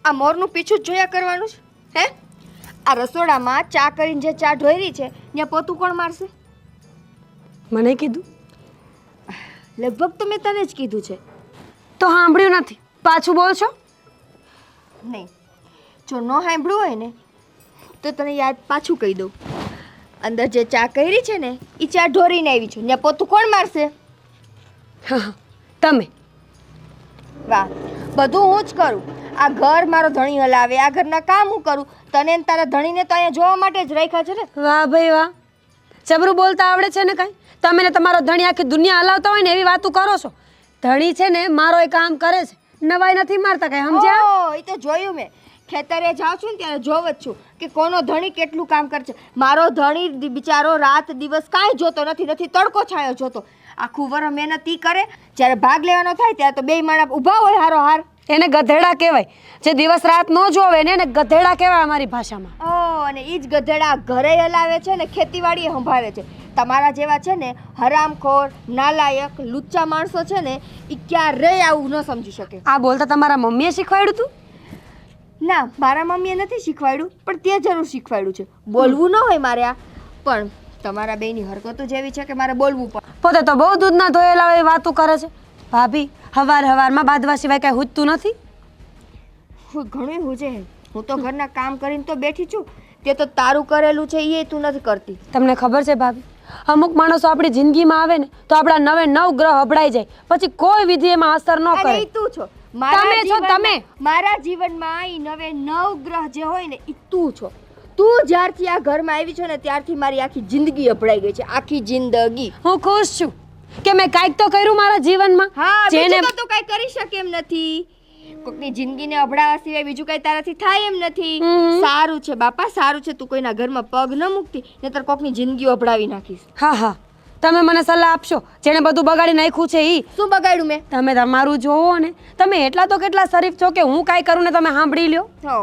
આ મોરનું પીછું જ જોયા કરવાનું છે હે? આ રસોડામાં ચા કરીને જે ચા ઢોરી છે ત્યાં પોતું કોણ મારશે? મને કીધું લગભગ તો મેં તને જ કીધું છે. તો સાંભળ્યું નથી, પાછું બોલ છો. નહીં, જો ન સાંભળ્યું હોય ને તો તને યાદ પાછું કહી દઉં. અંદર જે ચા કરી છે ને એ ચા ઢોરીને આવી છે ત્યાં પોતું કોણ મારશે? હા, તમે. વાહ, બધું હું જ કરું. આ ઘર મારો ધણી હલાવે, આ ઘરના કામ હું કરું. તને ને તારા ધણીને તો અહીંયા જોવા માટે જ રાખ્યા છે ને. વાહ ભાઈ વાહ, જબરું બોલતા આવડે છે ને કાંઈ. તમે ને તમારો ધણી આખી દુનિયા હલાવતા હોય ને એવી વાતો કરો છો. ધણી છે ને મારો એ કામ કરે છે, નવાઈ નથી મારતા કાંઈ, સમજ્યા? ઓ, એ તો જોયું મેં. ખેતરે જાઉં છું ને ત્યારે જોવ જ છું કે કોનો ધણી કેટલું કામ કરે છે. મારો ધણી બિચારો રાત દિવસ કાંઈ જોતો નથી, નથી તડકો છાયો જોતો. આખું વર મહેનત ઈ કરે, જ્યારે ભાગ લેવાનો થાય ત્યારે તો બેય માણા ઊભા હોય હારો હાર. એને ગધેડા કહેવાય. જે દિવસ રાત ન જોવે ને એને ગધેડા કહેવાય અમારી ભાષામાં. ઓ, અને ઈ જ ગધેડા ઘરે હલાવે છે ને ખેતીવાડીએ સંભાળે છે. તમારા જેવા છે ને હરામખોર, નાલાયક, લુચ્ચા માણસો છે ને ઈ ક્યારેય આવું ન સમજી શકે. આ બોલતા તમારા મમ્મીએ શીખવાડ્યું તું? ના, મારા મમ્મીએ નથી શીખવાડ્યું, પણ તે જરૂર શીખવાડ્યું છે. બોલવું ન હોય મારે આ, પણ તમારા બેયની હરકતો જેવી છે કે મારે બોલવું પડે. પોતે તો બહુ દૂધના ધોયેલા હોય વાતો કરે છે. ભાભી, હવારમાં બાંધવા સિવાય કાંઈ હુજતું નથી? ઘણું હુજે. હું તો ઘરના કામ કરીને તો બેઠી છું. તે તો તારું કરેલું છે એ તું નથી કરતી. તમને ખબર છે ભાભી, અમુક માણસો આપણી જિંદગીમાં આવે ને તો આપણા 9 ગ્રહ અભડાઈ જાય, પછી કોઈ વિધિ એમાં અસર ન કરે. ઈ તું છો. તમે છો તમે. મારા જીવનમાં ઈ 9 ગ્રહ જે હોય ને ઈ તું છો. તું જ્યારથી આ ઘરમાં આવી છો ને ત્યારથી મારી આખી જિંદગી અભડાઈ ગઈ છે. આખી જિંદગી. હું ખુશ છું કે મેં કાંઈક તો કર્યું મારા જીવનમાં. હા, બીજું તો તું કાંઈ કરી શકે એમ નથી. કોકની જિંદગીને અભડાવા સિવાય બીજું કાંઈ તારાથી થાય એમ નથી. સારું છે બાપા, સારું છે. તું કોઈના ઘરમાં પગ ન મૂકતી, નહીતર કોકની જિંદગી અભડાવી નાખીશ. હા, તમે મને સલાહ આપશો. જેણે બધું બગાડી નાખ્યું છે ઈ. શું બગાડ્યું મેં? તમે તમારું જોવો ને. તમે એટલા તો કેટલા શરીફ છો કે હું કાંઈ કરું ને તમે સાંભળી લ્યો. હો,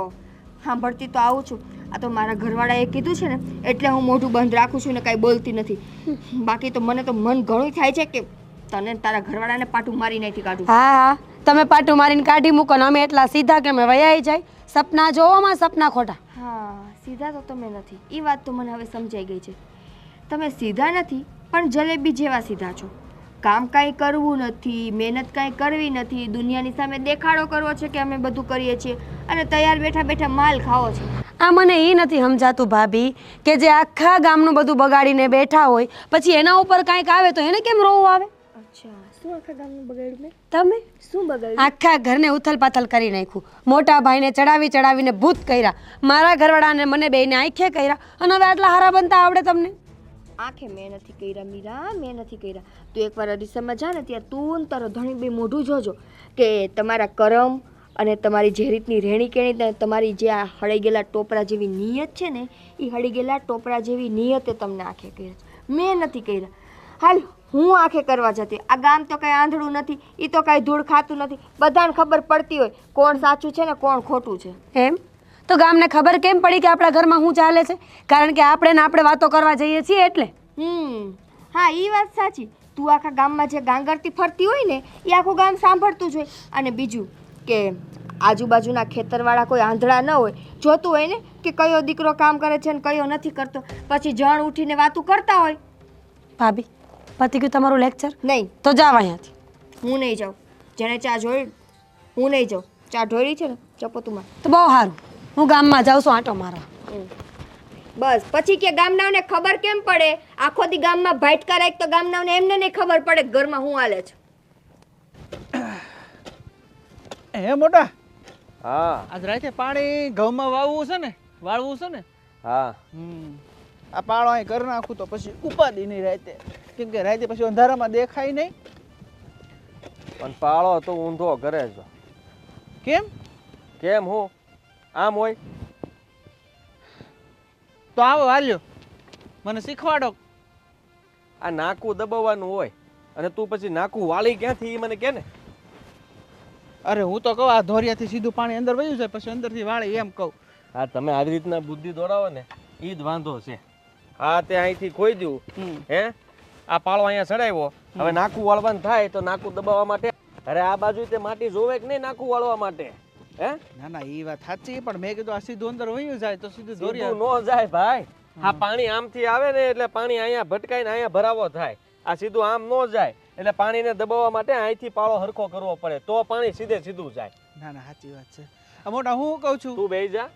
સાંભળતી તો આવું છું. આ તો મારા ઘરવાળાએ કીધું છે ને એટલે હું મોઢું બંધ રાખું છું ને કાંઈ બોલતી નથી. બાકી તો મને તો મન ઘણું થાય છે કે તને તારા ઘરવાળાને પાટું મારી નાખી કાઢું. હા, તમે પાટું મારીને કાઢી મૂકો ને અમે એટલા સીધા કે અમે વયાઈ જાય. સપના જોવામાં સપના ખોટા. હા, સીધા તો તમે નથી. એ વાત તો મને હવે સમજાઈ ગઈ છે. તમે સીધા નથી પણ જલેબી જેવા સીધા છો. કામ કાંઈ કરવું નથી, મહેનત કાંઈ કરવી નથી, દુનિયાની સામે દેખાડો કરવો છે કે અમે બધું કરીએ છીએ અને તૈયાર બેઠા બેઠા માલ ખાવો છે. આ મને એ નથી સમજાતું ભાભી કે જે આખા ગામનું બધું બગાડીને બેઠા હોય પછી એના ઉપર કાંઈક આવે તો એને કેમ રોવું આવે? અચ્છા, શું આખા ગામનું બગાડ્યું મેં? તમે શું બગાડ્યું? આખા ઘરને ઉથલ-પાથલ કરી નાખ્યું. મોટા ભાઈને ચડાવીને ભૂત કર્યા. મારા ઘરવાળાને મને બેયને આંખે કર્યા અને હવે આટલા હારા બનતા આવડે તમને? આંખે મેં નથી કર્યા મીરા, મેં નથી કર્યા. તું એકવાર અરીસામાં જા ને ત્યાં તું ને તારો ધણી બે મોઢું જોજો કે તમારા કરમ અને તમારી જે રીતની રહેણી કેણી, તમારી જે આ હળી ગયેલા ટોપરા જેવી નિયત છે ને એ હળી ગયેલા ટોપરા જેવી નિયતે તમને આંખે કર્યા છે. મેં નથી કર્યા. હાલ, હું આંખે કરવા જતી. આ ગામ તો કાંઈ આંધળું નથી, એ તો કાંઈ ધૂળ ખાતું નથી. બધાને ખબર પડતી હોય કોણ સાચું છે ને કોણ ખોટું છે. એમ તો ગામને ખબર કેમ પડી કે આપણા ઘરમાં શું ચાલે છે? કારણ કે આપણે વાતો કરવા જઈએ છીએ એટલે. હા, એ વાત સાચી. તું આખા ગામમાં જે ગાંગરતી ફરતી હોય ને એ આખું ગામ સાંભળતું જ હોય. અને બીજું કે આજુબાજુના ખેતરવાળા કોઈ આંધળા ન હોય, જોતું હોય ને કે કયો દીકરો કામ કરે છે ને કયો નથી કરતો, પછી જણ ઉઠીને વાતું કરતા હોય. ભાભી, પતી ગયું તમારું લેક્ચર? નહીં. તો જાવ અહીંયાથી. હું નહીં જાઉં. જેને ચા જોઈ હું નહીં જાઉં. ચા ઢોળી છે ને ચપોતુમાં. તો બહુ સારું, હું ગામમાં જાઉં છું આંટો મારવા. બસ પછી કે ગામનાઓને ખબર કેમ પડે? આખો દી ગામમાં ભાટકા રાખ તો ગામનાઓને એમને નહીં ખબર પડે કે ઘરમાં શું હાલે છે. હે મોટા, હા આજ રાતે પાણી ઘઉંમાં વાવવું છે ને, વાળવું છે ને. હા આ પાળો અહીં કરી નાખું તો પછી ઉપાદી નહીં રાતે, કેમ કે રાતે પછી અંધારામાં દેખાય નહીં. પણ પાળો તો ઊંધો કરે છે. કેમ? કેમ હું આમ હોય તો આવો વાલ્યો, મને શીખવાડો. આ નાકું દબાવવાનું હોય અને તું પછી નાકું વાળી ક્યાંથી ઈ મને કે ને. અરે હું તો કહું આ ધોરિયાથી સીધું પાણી અંદર વયું જાય પછી અંદરથી વાળે એમ કહું. હા, તમે આવી રીતના બુદ્ધિ દોડાવો ને ઈ જ વાંધો છે. હા, તે અહીંથી ખોઈ દઉં. હે, આ પાળો અહીંયા ચડાવ્યો, હવે નાકું વાળવાનું થાય તો નાકું દબાવવા માટે. અરે આ બાજુ તે માટી જોવે કે નહીં નાકું વાળવા માટે? હે ના ના એ વાત સાચી, પણ મેં કીધું આ સીધું અંદર વયું જાય તો સીધું દોરી સીધું નો જાય ભાઈ. આ પાણી આમથી આવે ને એટલે પાણી અહીંયા ભટકાઈને અહીંયા ભરાવો થાય. આ સીધું આમ નો જાય એટલે પાણીને દબાવવા માટે અહીંથી પાળો હરખો કરવો પડે તો પાણી સીધું જાય. ના ના સાચી વાત છે. આ મોટા હું કહું છું, તું બેહી જા.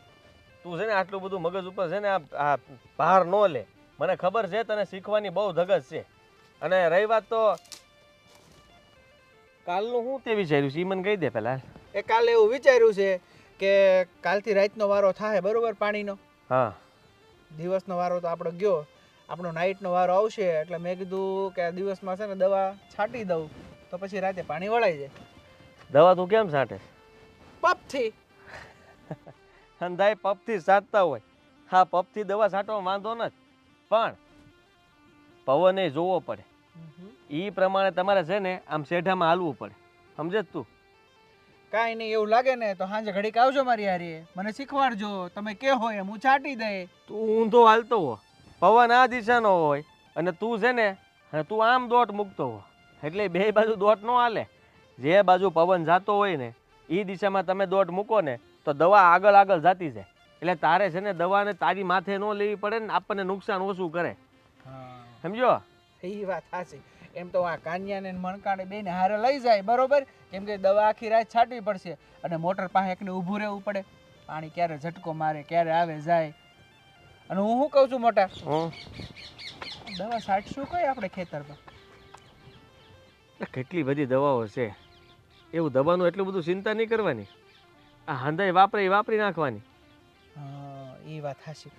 તું છે ને આટલું બધું મગજ ઉપર છે ને આ ભાર નો લે. મને ખબર છે તને શીખવાની બહુ ધગશ છે. અને રહી વાત તો કાલનું હું તે વિચાર્યું છે ઈ મને કહી દે પહેલા. એ કાલે એવું વિચાર્યું છે કે કાલથી રાતનો વારો થાય, બરોબર, પાણીનો. હા દિવસનો વારો તો આપણો ગયો, આપણો નાઇટનો વારો આવશે એટલે મેં કીધું કે આ દિવસમાં છે ને દવા છાંટી દઉં તો પછી રાતે પાણી વળાઈ જાય. દવા તું કેમ છાંટે? પપથી. અંધાઈ પપથી છાંટતા હોય. હા પપથી દવા છાંટવામાં વાંધો નથી, પણ પવને જોવો પડે. એ પ્રમાણે તમારે છે ને આમ શેઢામાં હાલવું પડે, સમજે તું? કાંઈ નહીં, એવું લાગે ને તો સાંજે ઘડીક આવજો મારી હારે, મને શીખવાડજો, તમે કે હોય એમ હું છાંટી દે. તું ઊંધો હાલતો હો, પવન આ દિશાનો હોય અને તું છે ને તું આમ દોટ મૂકતો હો, એટલે બે બાજુ દોટ નો હાલે. જે બાજુ પવન જાતો હોય ને એ દિશામાં તમે દોટ મૂકો ને તો દવા આગળ આગળ જતી જાય. એટલે તારે છે ને દવાને તારી માથે ન લેવી પડે ને આપણને નુકસાન ઓછું કરે, સમજો? એ વાત સાચી. એમ તો આ કાન્યાને મણકાને બેને હારે લઈ જાય, બરોબર, કેમ કે દવા આખી રાત છાંટવી પડશે અને મોટર પાસે એકને ઊભું રહેવું પડે. પાણી ક્યારે ઝટકો મારે, ક્યારે આવે જાય. અને હું શું કહું છું મોટા, દવા છાંટશું કઈ આપણે ખેતરમાં? કેટલી બધી દવાઓ છે, એવું દવાનું એટલું બધું ચિંતા નહીં કરવાની. આ હંધાઈ વાપરી નાખવાની. એ વાત સાચી.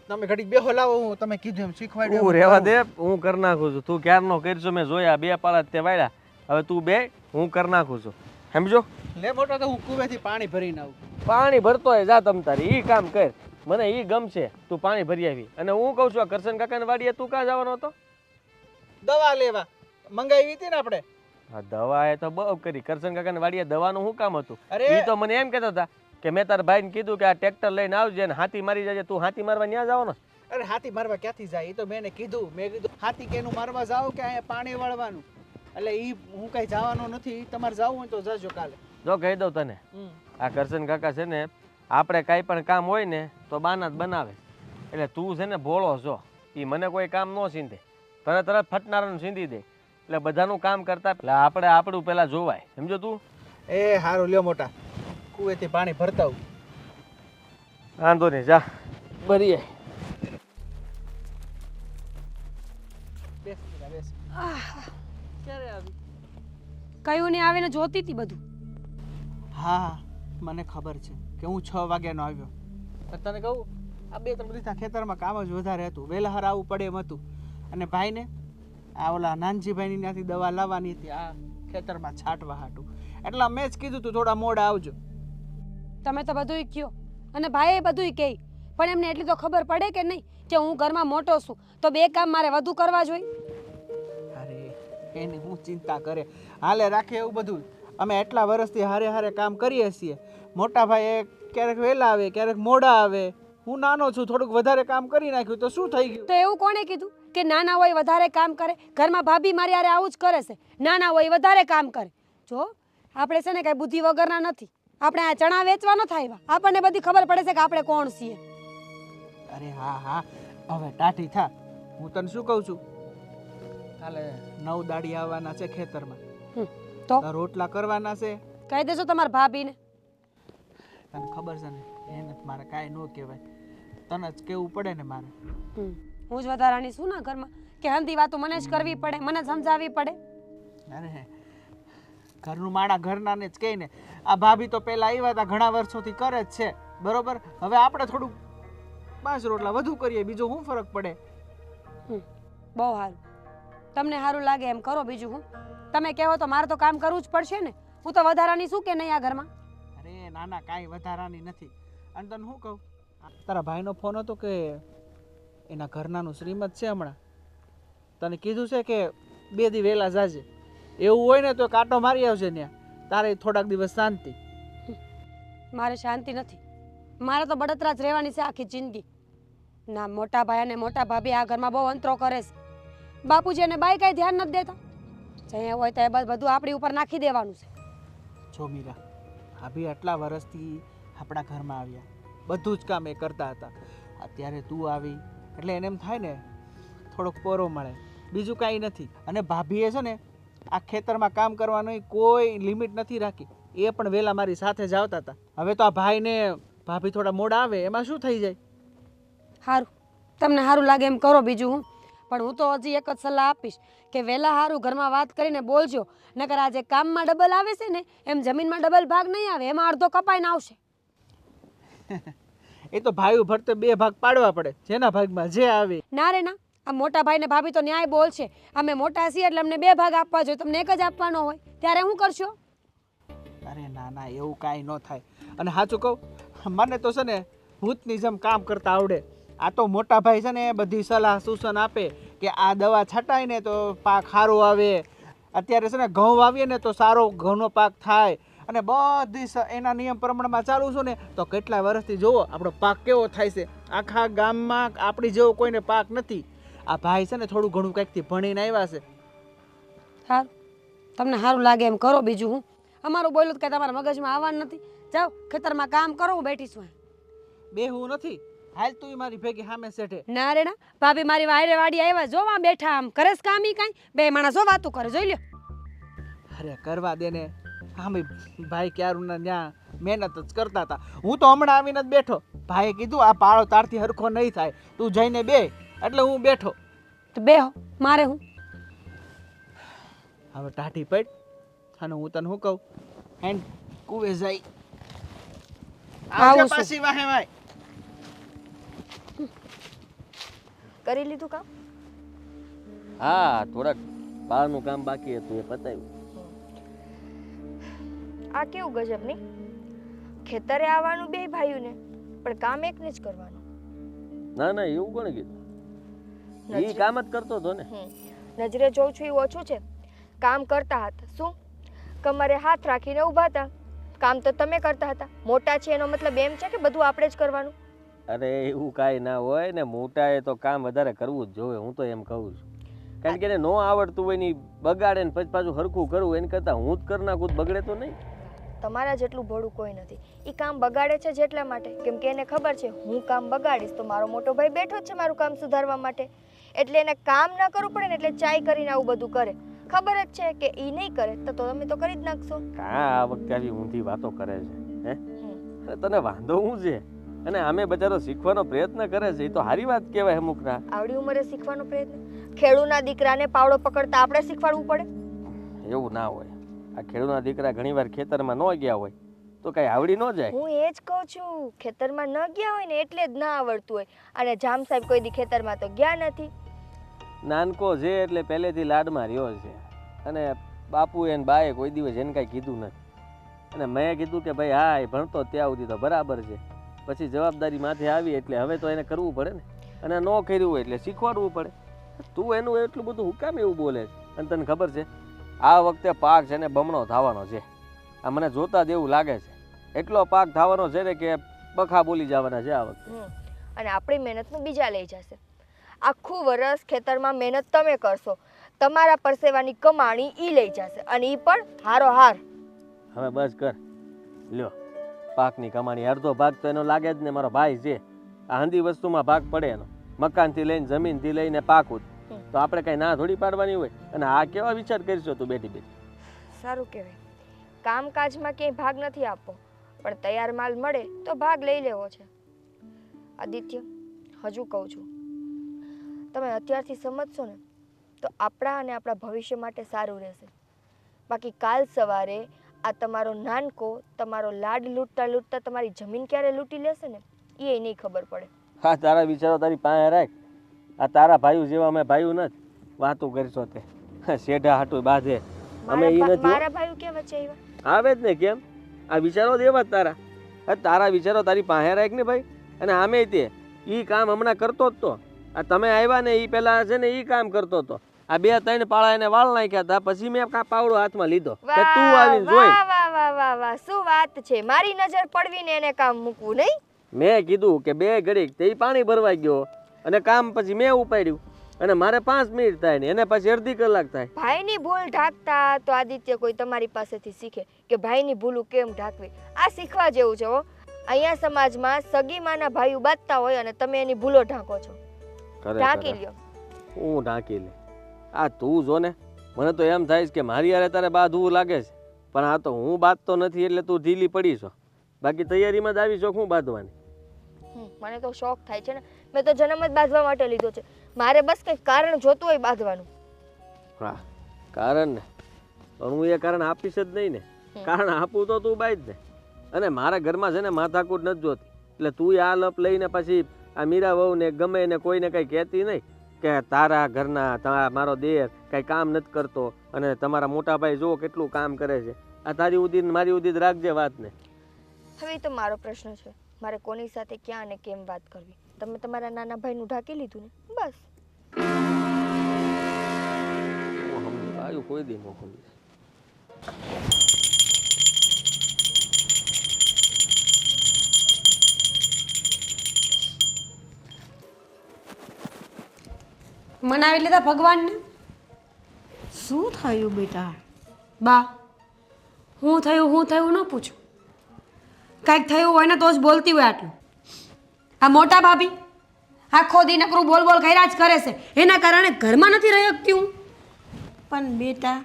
તમે ઘડીક બેહો, લાવો, હું તમે કીધું એમ શીખવાડ્યું. હું રહેવા દે, હું કરી નાખું છું. તું ક્યારનો કરજો, મેં જોયા 2 પાળા તે વાળ્યા. હવે તું બે, હું કરી નાખું છું, સમજો? લે મોટા, તો હું કુવેથી પાણી ભરીને આવું. પાણી ભરતો હોય જા તમ તારી, ઈ કામ કર, મને ઈ ગમશે. તું પાણી ભરી આવી. અને હું કહું છું આ કરશન કાકાને વાડીએ તું ક્યાં જવાનો હતો? દવા લેવા મંગાવી હતી ને આપણે. હા દવા એ તો બહુ કરી. કરશન કાકાને વાડીએ દવાનું શું કામ હતું? અરે! ઈ તો મને એમ કહેતા હતા કે મેં તારા ભાઈને કીધું કે આ ટ્રેક્ટર લઈને આવજે ને હાથી મારી જજે. તું હાથી મારવા ન્યા જવાનો? અરે હાથી મારવા ક્યાંથી જાય? એ તો મેં કીધું હાથી કેનું મારવા જાવ કે અહીંયા પાણી વાળવાનું. એટલે હું કઈ જવાનો નથી, તમારે જવું હોય તો જજો કાલે. જો કહી દઉં તને, આ કરશન કાકા છે ને આપણે કાંઈ પણ કામ હોય ને તો બાના જ બનાવે. એટલે તું છે ને ભોળો છો, એ મને કોઈ કામ ન સીંધે, તને તરત ફટનારાનું સીંધી દે. એટલે બધાનું કામ કરતા એટલે આપણે આપણું પહેલાં જોવાય, સમજો તું? એ હારું, લ્યો મોટા, કુવેથી પાણી ભરતા આવું. વાંધો નહીં, જા ભરીએ. બેસ બેટા, બેસ. ક્યારે આવી? કયું ને આવીને જોતી હતી બધું. હા, મને ખબર છે કે હું 6 વાગ્યાનો આવ્યો. પણ તને કહું, આ 2-3 દિવસના ખેતરમાં કામ જ વધારે હતું, વહેલા હાર આવવું પડે એમ હતું. અને ભાઈને આ ઓલા નાનજીભાઈની ત્યાંથી દવા લાવવાની હતી આ ખેતરમાં છાંટવા હાટું. એટલે મેં જ કીધું તું થોડા મોડા આવજો. તમે તો બધુંય કયો અને ભાઈએ બધુંય કહે, પણ એમને એટલી તો ખબર પડે કે નહીં કે હું ઘરમાં મોટો છું તો 2 કામ મારે વધુ કરવા જોઈએ. અરે એની હું ચિંતા કરે, હાલે રાખે એવું બધું. અમે એટલા વર્ષથી હારે હારે કામ કરીએ છીએ. મોટા ભાઈ ક્યારેક વહેલા આવે, ક્યારેક મોડા આવે. હું નાનો છું, થોડુંક વધારે કામ કરી નાખ્યું તો શું થઈ ગયું? તો એવું કોણે કીધું કે નાના હોય વધારે કામ કરે? ઘરમાં ભાભી મારી હારે આવું જ કરે છે, નાના હોય વધારે કામ કરે. જો આપણે છે ને કાંઈ બુદ્ધિ વગરના નથી, આપણે આ ચણા વેચવા ન થાય, આપણને બધી ખબર પડે છે કે આપણે કોણ છીએ. અરે હા હા, હવે ટાઢી થા. હું તને શું કહું છું, કાલે 9 દાડી આવવાના છે ખેતરમાં, તો રોટલા કરવાના છે. કહી દેજો તમારા ભાભીને. તને ખબર છે ને, એને મારે કાંઈ ન કહેવાય, તને જ કેવું પડે ને મારે. હું જ વધારાની શું ના ઘરમાં કે હંધી વાતો મને જ કરવી પડે, મને સમજાવવી પડે? અરે ઘરનું માણા ઘરનાને જ કહીને. આ ભાભી તો પહેલા આવ્યા હતા, ઘણા વર્ષોથી કરે જ છે, બરોબર. હવે આપણે થોડુંક 5 રોટલા વધુ કરીએ, બીજો શું ફરક પડે? બહુ સારું, તમને સારું લાગે એમ કરો, બીજું હું. તમે કહેવો તો મારે તો કામ કરવું જ પડશે ને. હું તો વધારાની શું કે નહીં આ ઘરમાં? અરે ના ના, કાંઈ વધારાની નથી. અને તને શું કહું, તારા ભાઈનો ફોન હતો કે એના ઘરનાનું શ્રીમત છે હમણાં, તને કીધું છે કે 2 દી વહેલા જાજે. એવું હોય ને તો કાંટો મારી આવશે ત્યાં, તારે થોડાક દિવસ શાંતિ. મારે શાંતિ નથી, મારે તો બળતરા જ રહેવાની છે આખી જિંદગી. ના મોટા ભાઈ અને મોટા ભાભી આ ઘરમાં બહુ અંતરો કરે છે. બાપુજી અને બાઈ કાંઈ ધ્યાન નથી દેતા. જ્યાં હોય ત્યાં બધું આપણી ઉપર નાખી દેવાનું છે. જો મીરા, ભાભી આટલા વર્ષથી આપણા ઘરમાં આવ્યા, બધું જ કામ એ કરતા હતા. અત્યારે તું આવી એટલે એને એમ થાય ને થોડોક પોરો મળે, બીજું કાંઈ નથી. અને ભાભીએ છે ને આ ખેતરમાં કામ કરવાની કોઈ લિમિટ નથી રાખી. એ પણ વહેલા મારી સાથે જ આવતા હતા. હવે તો આ ભાઈને ભાભી થોડા મોડા આવે એમાં શું થઈ જાય? સારું, તમને સારું લાગે એમ કરો, બીજું હું. પણ હું તો હજી એક જ સલાહ આપીશ કે વહેલા સારું ઘરમાં વાત કરીને બોલજો, નકર આ જે કામમાં ડબલ આવે છે ને એમ જમીનમાં ડબલ ભાગ નહીં આવે, એમાં અડધો કપાઈને આવશે. એ તો ભાઈ ભરતે બે ભાગ પાડવા પડે, જેના ભાગમાં જે આવે. ના રે ના, આ મોટા ભાઈ ને ભાભી તો ન્યાય બોલ છે. અમે મોટા છીએ એટલે અમને બે ભાગ આપવા જોઈએ, તમને એક જ આપવાનો હોય, ત્યારે શું કરશો? અરે ના ના, એવું કાંઈ ન થાય. અને સાચું કહું, મને તો છે ને ભૂતની જેમ કામ કરતા આવડે. આ તો મોટા ભાઈ છે ને બધી સલાહ સૂચન આપે કે આ દવા છટાય ને તો પાક સારો આવે. અત્યારે છે ને ઘઉં વાવીએ ને તો સારો ઘઉંનો પાક થાય. અને બધી એના નિયમ પ્રમાણમાં ચાલુ છું ને તો કેટલા વર્ષથી જુઓ આપણો પાક કેવો થાય છે. આખા ગામમાં આપણી જેવો કોઈને પાક નથી. આ ભાઈ છે ને થોડું ઘણું કંઈકથી ભણીને આવ્યા છે. સારું, તમને સારું લાગે એમ કરો, બીજું હું. અમારું બોલ્યું કે તમારા મગજમાં આવવાનું નથી. જાઓ ખેતરમાં કામ કરો, હું બેઠી છું. બેહું નથી, હાલ તું મારી ભેગી સામે સેઠે. ના રે ના, ભાભી મારી વાયરે વાડી આવ્યા, જોવા બેઠા આમ કરેશ કામ ઈ કાંઈ બે માણસો વાતું કરે, જોઈ લ્યો. અરે કરવા દે ને, હા ભાઈ ક્યારું ત્યાં મહેનત જ કરતા હતા. હું તો હમણાં આવીને જ બેઠો. ભાઈએ કીધું આ પાળો તારથી હરખો નહીં થાય, તું જઈને બે, એટલે હું બેઠો. તો બેહો, મારે હું. હવે ટાઢી પડ અને હું તને શું કહું, હેન્ડ કુવે જાય આવું પાછી વાહે વાય. કરી લીધું કામ? હા, થોડાક બહારનું કામ બાકી હતું એ પતાવ્યું. આ કેવું ગજબ નહીં, ખેતરે આવવાનું બે ભાઈઓને પણ કામ એકને જ કરવાનું. ના ના, એવું કોણે કીધું? એ કામ જ કરતો હતો ને. નજરે જોઉં છું એવું ઓછું છે. કામ કરતા હતા, શું કમરે હાથ રાખીને ઊભા હતા. કામ તો તમે કરતા હતા. મોટા છે એનો મતલબ એમ છે કે બધું આપણે જ કરવાનું? અરે એવું કાંઈ ના હોય ને, મોટાએ તો કામ વધારે કરવું જ જોવે, હું તો એમ કહું છું. કારણ કે એને ન આવડતું હોય ને બગાડે ને પછી પાછું હરખું કરવું, એને કરતાં હું જ કરી નાખું બગડે તો નહીં. તમારા જેટલું ભોળું કોઈ નથી. એ કામ બગાડે છે જેટલા માટે કેમ કે એને ખબર છે હું કામ બગાડીશ તો મારો મોટો ભાઈ બેઠો જ છે મારું કામ સુધારવા માટે. એટલે એને કામ ન કરવું પડે ને એટલે ચાય કરીને આવું બધું કરે. ખબર જ છે કે એ નહીં કરે તો તમે તો કરી જ નાખશો. હા, આ વખતે આવી ઊંધી વાતો કરે છે. હે, અરે તને વાંધો શું છે? અને આમે બચારો શીખવાનો પ્રયત્ન કરે છે, એ તો સારી વાત કહેવાય. અમુકના આવડી ઉંમરે શીખવાનો પ્રયત્ન, ખેડૂના દીકરાને પાવડો પકડતા આપણે શીખવાડવું પડે? એવું ના હોય. આ ખેડૂતના દીકરા ઘણીવાર ખેતરમાં ન ગયા હોય તો કઈ આવડી ન જાય. હું એ જ કહું છું, ખેતરમાં ન ગયા હોય ને એટલે જ ના આવડતું હોય. અને જામ સાહેબ કોઈ દી ખેતરમાં તો ગયા નથી. નાનકો છે એટલે પહેલેથી લાડમાં રહ્યો છે. અને બાપુ એને બાએ કોઈ દિવસ એને કાંઈ કીધું નથી. અને મેં કીધું કે ભાઈ હા એ ભણતો ત્યાં સુધી તો બરાબર છે, પછી જવાબદારી માથે આવી એટલે હવે તો એને કરવું પડે ને. અને ન કર્યું હોય એટલે શીખવાડવું પડે. તું એનું એટલું બધું હું કામ એવું બોલે છે? અને તને ખબર છે આ વખતે પાક છે ને બમણો થવાનો છે. આ મને જોતા જ એવું લાગે છે. એટલો પાક થવાનો છે ને કે બખા બોલી જવાના છે આ વખતે. અને આપણી મહેનતનું બીજા લઈ જશે. આખું વરસ ખેતરમાં મહેનત તમે કરશો, તમારા પરસેવાની કમાણી ઈ લઈ જશે અને ઈ પણ હારો હાર. હવે બસ કર લ્યો, પાકની કમાણી અડધો ભાગ તો એનો લાગે જ ને. મારો ભાઈ છે, આ હંધી વસ્તુમાં ભાગ પડે એનો, મકાનથી લઈને જમીનથી લઈને પાકું જ. તો આપણે કઈ ના થોડી પાડવાની હોય. અને આ કેવા વિચાર કરીશો તું બેઠી બેઠી? સારું કહેવાય. કામકાજમાં ક્યાંય ભાગ નથી આપવો, પણ તૈયાર માલ મળે તો ભાગ લઈ લેવો છે. આદિત્ય, હજુ કહું છું, તમે અત્યારથી સમજશો ને તો આપણા અને આપણા ભવિષ્ય માટે સારું રહેશે. બાકી કાલ સવારે આ તમારો નાનકો તમારો લાડ લૂંટતા લૂંટતા તમારી જમીન ક્યારે લૂંટી લેશે ને એ નહીં ખબર પડે. હા, તારા વિચારો તારી પાસે રાખ. આ તારા ભાઈઓ જેવા અમે ભાઈઓ નથી વાતો કરીશો તે શેઢા હાટું બાંધે. અમે ઈ નથી. મારા ભાઈઓ કેમ વચ્ચે આવ્યા? આવે જ ને, કેમ? આ વિચારો જ એવા જ તારા. તારા વિચારો તારી પાસે રાખ ને ભાઈ. અને આમે તે ઈ કામ હમણાં કરતો જ તો. આ તમે આવ્યા ને ઈ પેલા છે ને ઈ કામ કરતો હતો. આ 2-3 પાળા એને વાળ નાખ્યા હતા, પછી મેં પાવડો હાથમાં લીધો કે તું આવીને જોઈ. વાહ વાહ વાહ વાહ, શું વાત છે! મારી નજર પડવીને એને કામ મૂકવું નહીં. મેં કીધું કે 2 ઘડીક તે પાણી ભરવા ગયો અને કામ પછી મેં ઉપાડ્યું. અને મારે 5 મિનિટ થાય ને એને પછી અડધી કલાક થાય. ભાઈની ભૂલ ઢાંકતા તો આદિત્ય કોઈ તમારી પાસેથી શીખે કે ભાઈની ભૂલું કેમ ઢાંકવી. આ શીખવા જેવું છે હો. અહીંયા સમાજમાં સગી માના ભાઈઓ બાંધતા હોય અને તમે એની ભૂલો ઢાંકો છો. ઢાંકી લ્યો. હું ઢાંકી લે. આ તું જો ને, મને તો એમ થાય છે કે મારી યારે તારે બાંધવું લાગે છે, પણ આ તો હું બાંધતો નથી એટલે તું ઢીલી પડી છો. બાકી તૈયારીમાં જ આવી છો હું બાંધવાની. મને તો શોખ થાય છે ને, મેં તો જન્મ જ બાંધવા માટે લીધો છે. મારે બસ કંઈક કારણ જોતું હોય બાંધવાનું. હા, કારણ ને, પણ હું એ કારણ આપીશ જ નહીં ને. કારણ આપું તો તું બાંધ ને. અને મારા ઘરમાં છે ને માથાકૂટ નથી જોતી, એટલે તું આ લપ લઈને પછી આ મીરા વહુ ને ગમે ને કોઈને કંઈ કહેતી નહીં કે તારા ઘરના મારો દેર કંઈ કામ નથી કરતો અને તમારા મોટા ભાઈ જો કેટલું કામ કરે છે. આ તારી ઉદી મારી ઉદી રાખજે વાત ને. હવે તો મારો પ્રશ્ન છે, મારે કોની સાથે ક્યાં અને કેમ વાત કરવી. તમે તમારા નાના ભાઈનું ઢાંકી લીધું ને, બસ. હું સમજી આવ્યું કોઈ દી મોકલી. મનાવી લીધા ભગવાનને. શું થયું બેટા? બા, હું થયું ન પૂછું. કાંઈક થયું હોય ને તો જ બોલતી હોય આટલું. આ મોટા ભાભી આખો દી નકરું બોલ બોલ કર્યા જ કરે છે, એના કારણે ઘરમાં નથી રહી શકતી હું. પણ બેટા,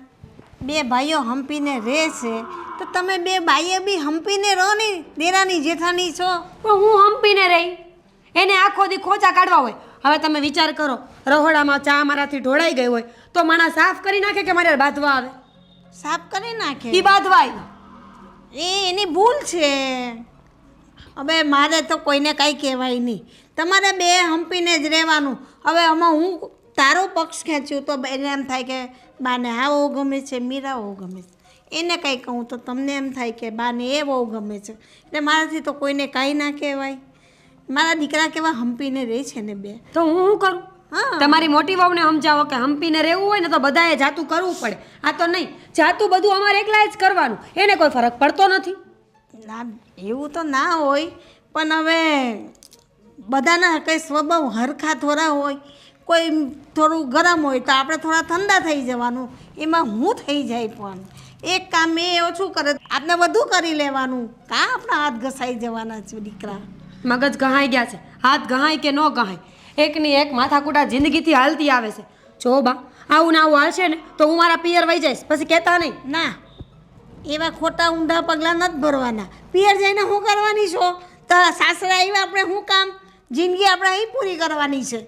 બે ભાઈઓ હંપીને રહે છે તો તમે બે ભાઈઓ બી હંપીને રહો ને, દેરાની જેઠાની છો. પણ હું હંપીને રહી, એને આખો દી ખોચા કાઢવા હોય. હવે તમે વિચાર કરો, રહોડામાં ચા મારાથી ઢોળાઈ ગઈ હોય તો માણસ સાફ કરી નાખે કે મારે બાંધવા આવે? સાફ કરી નાખે. ઈ બાંધવા આવ્યા. એની ભૂલ છે. હવે મારે તો કોઈને કાંઈ કહેવાય નહીં. તમારે બે હંપીને જ રહેવાનું. હવે આમાં હું તારો પક્ષ ખેંચ્યું તો એને એમ થાય કે બાને આ બહુ ગમે છે, મીરા બહુ ગમે છે. એને કંઈ કહું તો તમને એમ થાય કે બાને એ બહુ ગમે છે. એટલે મારાથી તો કોઈને કાંઈ ના કહેવાય. મારા દીકરા કેવા હંપીને રહે છે ને બે. તો હું શું કરું? હા, તમારી મોટી વહુને સમજાવો કે હંપીને રહેવું હોય ને તો બધાએ જાતું કરવું પડે. આ તો નહીં, જાતું બધું અમારે એકલા જ કરવાનું, એને કોઈ ફરક પડતો નથી. ના, એવું તો ના હોય, પણ હવે બધાના કંઈ સ્વભાવ હરખા થોડા હોય. કોઈ થોડું ગરમ હોય તો આપણે થોડા ઠંડા થઈ જવાનું. એમાં હું થઈ જાય, પણ એક કામ એ ઓછું કરે આપણે બધું કરી લેવાનું. કાં આપણા હાથ ઘસાઈ જવાના છે દીકરા? મગજ ગહાઈ ગયા છે. હાથ ગહાય કે ન ગહાય, એકની એક માથાકૂટા જિંદગીથી હાલતી આવે છે. જો બા, આવું ને આવું હાલશે ને તો હું મારા પિયર વહી જઈશ, પછી કહેતા નહીં. ના, એવા ખોટા ઊંધા પગલાં નથી ભરવાના. પિયર જઈને શું કરવાની છો? તો સાસરા આવ્યા આપણે શું કામ? જિંદગી આપણે અહીં પૂરી કરવાની છે.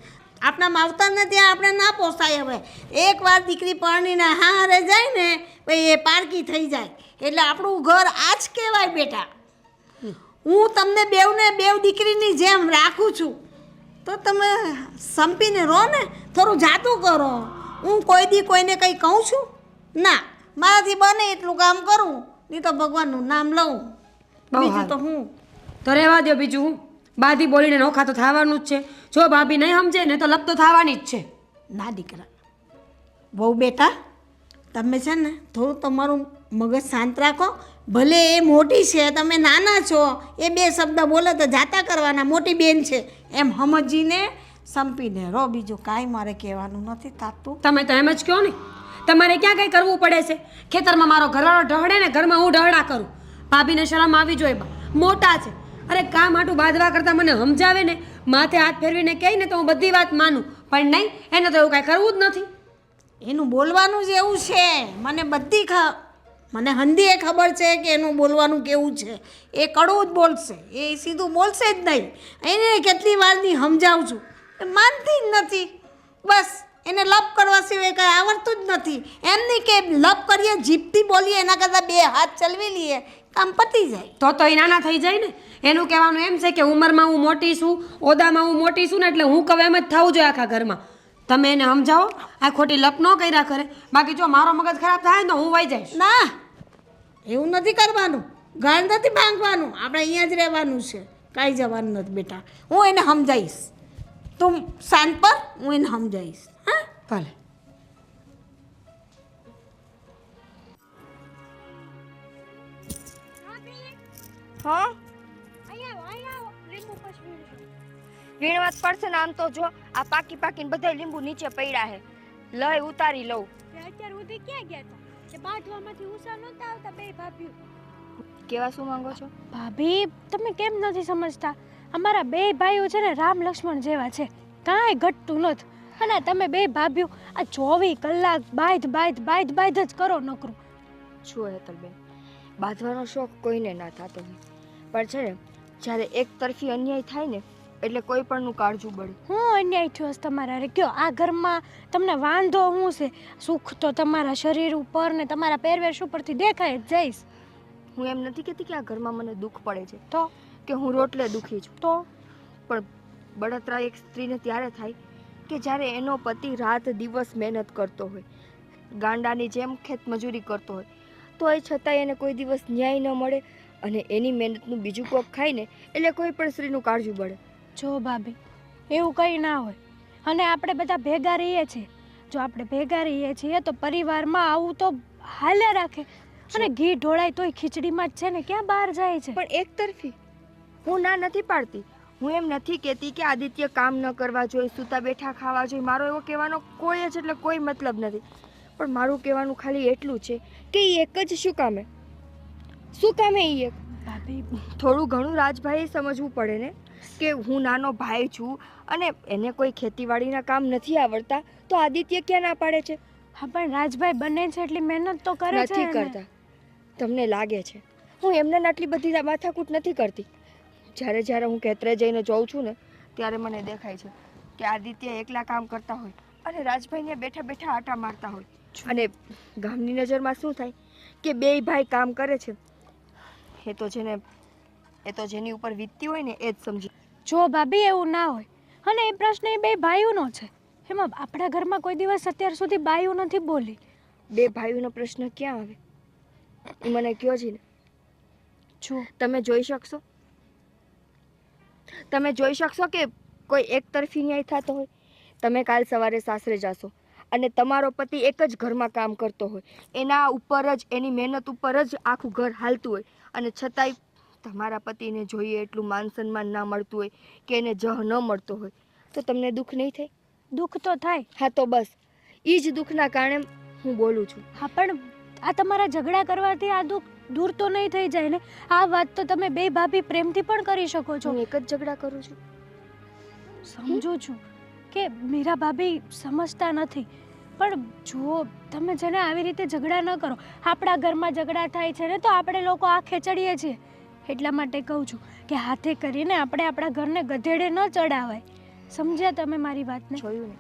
આપણા માવતરને ત્યાં આપણે ના પોસાય. હવે એકવાર દીકરી પરણીને હારે જાય ને ભાઈ એ પારકી થઈ જાય એટલે આપણું ઘર આ જ કહેવાય બેટા. હું તમને બેવ દીકરીની જેમ રાખું છું તો તમે સંપીને રહો ને, થોડું જાતું કરો. હું કોઈ દી કોઈને કંઈ કહું છું? ના, મારાથી બને એટલું કામ કરું, નહીં તો ભગવાનનું નામ લઉં. બીજું તો હું તો રહેવા દો. બીજું હું બાધી બોલીને નોખા તો થવાનું જ છે. જો ભાભી નહીં સમજે ને તો લપ તો થવાની જ છે. ના દીકરા, બહુ બેટા, તમે છે ને થોડું તમારું મગજ શાંત રાખો. ભલે એ મોટી છે, તમે નાના છો, એ બે શબ્દ બોલે તો જાતા કરવાના. મોટી બેન છે એમ સમજીને સંપીને રહો. બીજું કાંઈ મારે કહેવાનું નથી થતું. તમે તો એમ જ કહો ને, તમારે ક્યાં કંઈ કરવું પડે છે? ખેતરમાં મારો ઘરવાળો ઢહડે ને ઘરમાં હું ઢહડા કરું. ભાભીને શરમ આવી જોઈએ. મોટા છે, અરે કામ હાટું બાંધવા કરતાં મને સમજાવે ને, માથે હાથ ફેરવીને કહે ને તો હું બધી વાત માનું. પણ નહીં, એને તો એવું કાંઈ કરવું જ નથી. એનું બોલવાનું જ એવું છે. મને હંધીએ ખબર છે કે એનું બોલવાનું કેવું છે. એ કડવું જ બોલશે, એ સીધું બોલશે જ નહીં. એને કેટલી વારની સમજાવું છું, એ માનતી જ નથી. બસ એને લપ કરવા સિવાય કંઈ આવડતું જ નથી. એમ નહીં કે લપ કરીએ, જીભથી બોલીએ, એના કરતાં બે હાથ ચલવી લઈએ, કામ પતી જાય. તો એ નાના થઈ જાય ને. એનું કહેવાનું એમ છે કે ઉંમરમાં હું મોટી છું, ઓદામાં હું મોટી છું ને એટલે હું કહું એમ જ થવું જોઈએ આખા ઘરમાં. તમે એને સમજાવો, આ ખોટી લપ ન કર્યા કરે. બાકી જો મારો મગજ ખરાબ થાય ને તો હું વહી જઈશ. ના, એવું નથી કરવાનું. ઘર નથી ભાંગવાનું. આપણે અહીંયા જ રહેવાનું છે. કાંઈ જવાનું નથી બેટા. હું એને સમજાવીશ. તું શાંત પર, હું એને સમજાવીશ. હા, ભલે. હા, વીણવા જ પડશે ને. આમ તો જો આ પાકીને બધા લીંબુ નીચે પડ્યા છે. લઈ ઉતારી લઉં. અત્યાર સુધી ક્યાં ગયા હતા કે બાંધવામાંથી ઉષા નહોતા આવતા બે ભાભીઓ? કેવા શું માંગો છો? ભાભી તમે કેમ નથી સમજતા? અમારા બે ભાઈઓ છે ને રામ લક્ષ્મણ જેવા છે, કાંઈ ઘટતું નથી. અને તમે બે ભાભીઓ આ 24 કલાક બાંધ જ કરો નકરું. શું હેતલબેન, બાંધવાનો શોખ કોઈને ના થતો હોય, પણ છે ને જ્યારે એક તરફી અન્યાય થાય ને એટલે કોઈ પણનું કાળજું બળે. હું અન્યાય થયો છે તમારા રે? કયો આ ઘરમાં તમને વાંધો શું છે? સુખ તો તમારા શરીર ઉપર ને તમારા પહેરવેશ ઉપરથી દેખાય જ જઈશ. હું એમ નથી કહેતી કે આ ઘરમાં મને દુઃખ પડે છે તો કે હું રોટલે દુઃખી છું, તો પણ બળતરા એક સ્ત્રીને ત્યારે થાય કે જ્યારે એનો પતિ રાત દિવસ મહેનત કરતો હોય, ગાંડાની જેમ ખેતમજૂરી કરતો હોય, તો એ છતાંય એને કોઈ દિવસ ન્યાય ન મળે અને એની મહેનતનું બીજું કોક ખાય ને એટલે કોઈ પણ સ્ત્રીનું કાળજું બળે. જો ભાભી એવું કંઈ ના હોય. અને આપણે બધા ભેગા રહીએ છીએ. જો આપણે ભેગા રહીએ છીએ તો પરિવારમાં આવું તો હાલે રાખે. અને ઘી ઢોળાય તોય ખીચડીમાં જ છે ને, ક્યાં બહાર જાય છે? પણ એક તરફી હું ના નથી પાડતી. હું એમ નથી કહેતી કે આદિત્ય કામ ન કરવા જોઈએ, સૂતા બેઠા ખાવા જોઈએ. મારો એવો કહેવાનો કોઈ જ એટલે કોઈ મતલબ નથી. પણ મારું કહેવાનું ખાલી એટલું છે કે એ એક જ શું કામે એ એક ભાભી થોડું ઘણું રાજભાઈએ સમજવું પડે ને કે હું નાનો ભાઈ છું અને એને કોઈ ખેતીવાડીના કામ નથી આવડતા, તો આદિત્ય ક્યાં ના પાડે છે? હા પણ રાજભાઈ બને છે એટલી મહેનત તો કરે છે નથી ને. કરતા. તમને લાગે છે હું એમને આટલી બધી માથાકૂટ નથી કરતી. જ્યારે હું ખેતરે જઈને જોઉં છું ને ત્યારે મને દેખાય છે કે આદિત્ય એકલા કામ કરતા હોય અને રાજભાઈને બેઠા બેઠા આટા મારતા હોય. અને ગામની નજરમાં શું થાય કે બેય ભાઈ કામ કરે છે. એ તો જેની ઉપર વીતતી હોય ને એ જ સમજી. જો ભાભી એવું ના હોય. અને એ પ્રશ્ન એ બે ભાઈઓનો છે. એમાં આપણા ઘરમાં કોઈ દિવસ અત્યાર સુધી બાયું નથી બોલી. બે ભાઈઓનો પ્રશ્ન ક્યાં આવે એ મને કહો છે ને. જો તમે જોઈ શકશો કે કોઈ એક તરફી ન્યાય થતો હોય? તમે કાલ સવારે સાસરે જાશો અને તમારો પતિ એક જ ઘરમાં કામ કરતો હોય, એના ઉપર જ એની મહેનત ઉપર જ આખું ઘર હાલતું હોય અને છતાંય તમારા પતિને જોઈએ એટલું માન સન્માન ના મળતું હોય કે એને જહ ન મળતો હોય, તો તમને દુઃખ નહીં થાય? દુઃખ તો થાય. હા તો બસ એ જ દુઃખના કારણે હું બોલું છું. હા પણ આ તમારા ઝઘડા કરવાથી આ દુઃખ દૂર તો નહીં થઈ જાય ને. આ વાત તો તમે બે ભાભી પ્રેમથી પણ કરી શકો છો. હું એક જ ઝઘડા કરું છું. સમજુ છું કે મીરા ભાભી સમજતા નથી, પણ જુઓ તમે જેને આવી રીતે ઝઘડા ન કરો. આપણા ઘરમાં ઝઘડા થાય છે ને તો આપણે લોકો આંખે ચડીએ છીએ. એટલા માટે કહું છું કે હાથે કરીને આપણે આપણા ઘરને ગધેડે ન ચડાવાય. સમજ્યા તમે મારી વાતને? જોયું ને,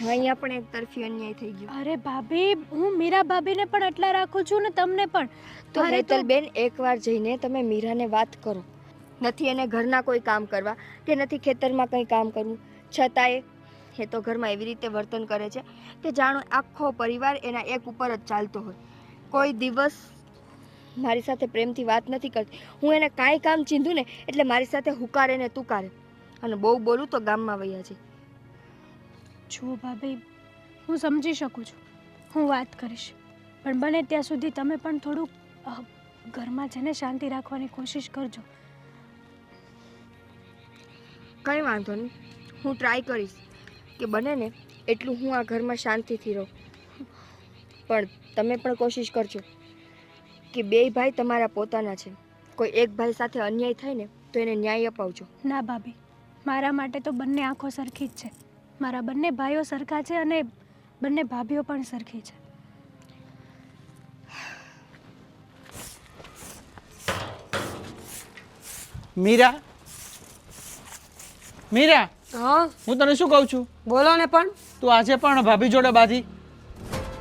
અહીંયા પણ એક તરફી અન્યાય થઈ ગયો. અરે ભાભી, હું મીરા ભાભીને પણ એટલા રાખું છું ને તમને પણ. તો અરે હેતલબેન એકવાર જઈને તમે મીરાને વાત કરો. નથી એને ઘરના કોઈ કામ કરવા કે નથી ખેતરમાં કંઈ કામ કરવું, છતાંય એ તો ઘરમાં એવી રીતે વર્તન કરે છે કે જાણો આખો પરિવાર એના એક ઉપર જ ચાલતો હોય. કોઈ દિવસ મારી સાથે પ્રેમથી વાત નથી કરતી. હું એને કાંઈ કામ ચીંધું ને એટલે મારી સાથે હુકારે ને તુકારે, અને બહુ બોલું તો ગામમાં વયા છે. જો ભાભી, હું સમજી શકું છું, હું વાત કરીશ, પણ બને ત્યાં સુધી તમે પણ થોડુંક ઘરમાં જઈને શાંતિ રાખવાની કોશિશ કરજો. કંઈ વાંધો નહીં, હું ટ્રાય કરીશ કે બને ને એટલું હું આ ઘરમાં શાંતિથી રહું. પણ તમે પણ કોશિશ કરજો કે બેય ભાઈ તમારા પોતાના છે. કોઈ એક ભાઈ સાથે અન્યાય થાય ને તો એને ન્યાય અપાવજો. ના ભાભી, મારા માટે તો બંને આંખો સરખી જ છે. મારા બંને ભાઈઓ સરખા છે અને બંને ભાભીઓ પણ સરખી છે. મીરા, મીરા, હા હું તને શું કહું છું? બોલો ને. પણ તું આજે પણ ભાભી જોડે બાજી,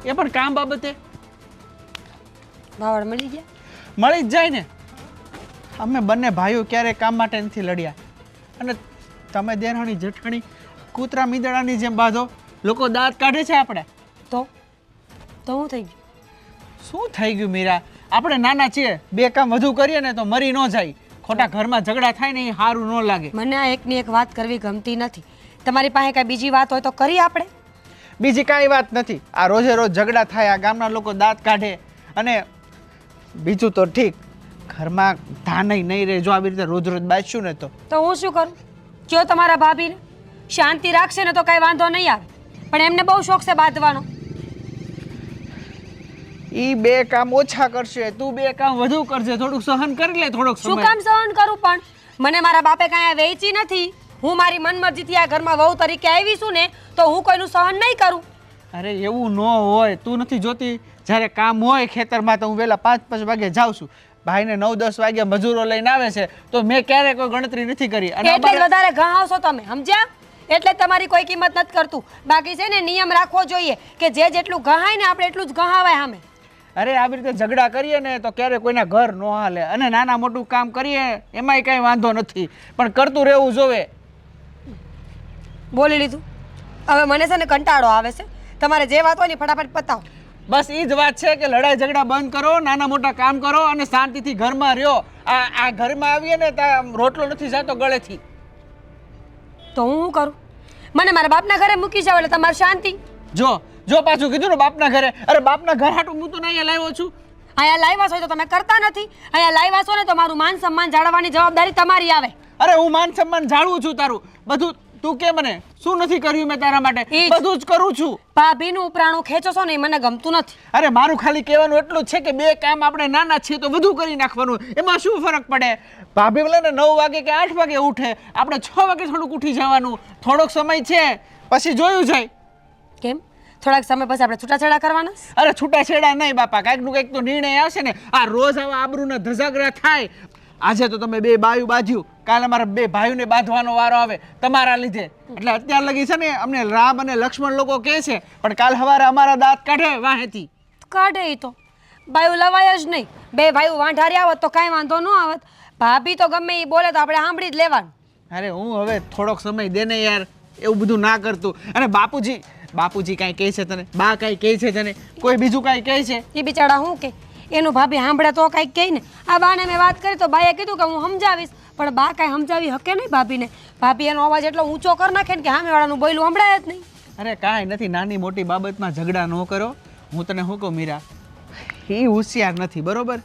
એ પણ કામ બાબતે. ભાવડ મળી ગયા? મળી જ જાય ને. અમે બંને ભાઈઓ ક્યારેય કામ માટે નથી લડ્યા, અને તમે દેરાણી જેઠાણી કૂતરા મીંદડાની જેમ બાંધો. લોકો દાંત કાઢે છે આપણે. તો શું થઈ ગયું? શું થઈ ગયું મીરા? આપણે નાના છીએ, બે કામ વધુ કરીએ ને તો મરી ન જાય. ખોટા ઘરમાં ઝઘડા થાય ને એ સારું ન લાગે. મને આ એકની એક વાત કરવી ગમતી નથી. તમારી પાસે કાંઈ બીજી વાત હોય તો કરી આપણે. બીજી કાંઈ વાત નથી. આ રોજે રોજ ઝઘડા થાય, આ ગામના લોકો દાંત કાઢે, અને બીજું તો ઠીક, ઘરમાં ધાનય નહીં રહે જો આવી રીતે રોજ રોજ બાજશું ને તો. તો હું શું કરું? કયો તમારા ભાભીને શાંતિ રાખશે ને તો કાંઈ વાંધો નહીં આવે, પણ એમને બહુ શોખ છે બાંધવાનો. ઈ બે કામ ઓછા કરશે, તું બે કામ વધુ કરશે. થોડુંક સહન કરી લે થોડોક શું સમય. કામ સહન કરું? પણ મને મારા બાપે કાંઈ વેચી નથી. હું મારી મનમરજીથી આ ઘરમાં વહુ તરીકે આવી છું ને, તો હું કોઈનું સહન નહીં કરું. અરે એવું ન હોય, તું નથી જોતી જ્યારે કામ હોય ખેતરમાં તો હું વહેલા 5-5 વાગે જાઉં છું. ભાઈને 9-10 વાગે મજૂરો લઈને આવે છે તો મેં ક્યારેય કોઈ ગણતરી નથી કરી. અને એટલે જ અમારે- વધારે ઘાવશો તમે, સમજ્યા? એટલે જ તમારી કોઈ કિંમત નથી કરતું. બાકી છે ને નિયમ રાખવો જોઈએ કે જે જેટલું ગહાય ને આપણે એટલું જ ગહાવાય સામે. અરે આવી રીતે ઝઘડા કરીએ ને તો ક્યારેય કોઈના ઘર ન હાલે. અને નાના મોટું કામ કરીએ એમાંય કાંઈ વાંધો નથી, પણ કરતું રહેવું જોવે. બોલી લીધું. હવે મને છે ને કંટાળો આવે છે. તમારે જે વાત હોય ને ફટાફટ પતાવો. બસ એ જ વાત છે કે લડાઈ ઝઘડા બંધ કરો, નાના મોટા કામ કરો અને શાંતિથી ઘરમાં રહ્યો. આ ઘરમાં આવીએ ને ત્યાં રોટલો નથી જાતો ગળેથી. તો હું શું કરું? મને મારા બાપના ઘરે મૂકી જાવ એટલે તમારી શાંતિ. જો પાછું કીધું ને બાપના ઘરે. અરે બાપના ઘર હાટું હું તો અહીંયા લાવ્યો છું. અહીંયા લાવ્યા છો તો તમે કરતા નથી. અહીંયા લાવ્યા છો ને તો મારું માન સન્માન જાળવવાની જવાબદારી તમારી આવે. અરે હું માન સન્માન જાળવું છું તારું બધું. તું કે મને શું નથી કર્યું મેં તારા માટે? ઈ જ. બધું જ કરું છું. ભાભીનું ઉપરાણું ખેંચો છો ને એ મને ગમતું નથી. અરે મારું ખાલી કહેવાનું એટલું જ છે કે બે કામ આપણે નાના છીએ તો બધું કરી નાખવાનું. એમાં શું ફરક પડે? ભાભી ભલે ને 9 વાગે કે 8 વાગે ઉઠે, આપણે 6 વાગે થોડુંક ઉઠી જવાનું. થોડોક સમય છે પછી જોયું જાય. કેમ? થોડાક સમય પછી આપણે છૂટાછેડા કરવાના? અરે છૂટાછેડા નહીં બાપા, કાંઈકનું કંઈક તો નિર્ણય આવશે ને. આ રોજ આવા આબરૂના ધજાગરા થાય. આજે તો તમે બે બાયું બાજ્યું, કાલે અમારા બે ભાઈઓને બાંધવાનો વારો આવે તમારા લીધે. એટલે અત્યાર લગી છે ને અમને રામ અને લક્ષ્મણ લોકો કહે છે, પણ કાલ સવારે અમારા દાંત કાઢે વાહેથી. કાઢે ઈ તો ભાઈઓ લવાય જ નહીં. બે ભાઈઓ વાંઢારી આવત તો કાંઈ વાંધો ન આવત. ભાભી તો ગમે એ બોલે તો આપણે સાંભળી જ લેવાનું. અરે હું હવે થોડોક સમય દે ને યાર, એવું બધું ના કરતું. અને બાપુજી કાંઈ કહે છે તને? બા કાંઈ કહે છે તને? કોઈ બીજું કાંઈ કહે છે? એ બિચારા શું કે એનું ભાભી સાંભળે તો કાંઈક કહે ને. આ બાને મેં વાત કરી તો બાએ કીધું કે હું સમજાવીશ, પણ બા કાંઈ સમજાવી શકે નહીં ભાભીને. ભાભી એનો અવાજ એટલો ઊંચો કરી નાખે ને કે સામેવાળાનું બોયલું સંભળાય જ નહીં. અરે કાંઈ નથી, નાની મોટી બાબતમાં ઝઘડા ન કરો. હું તને શું કહું મીરા, એ હોશિયાર નથી બરોબર,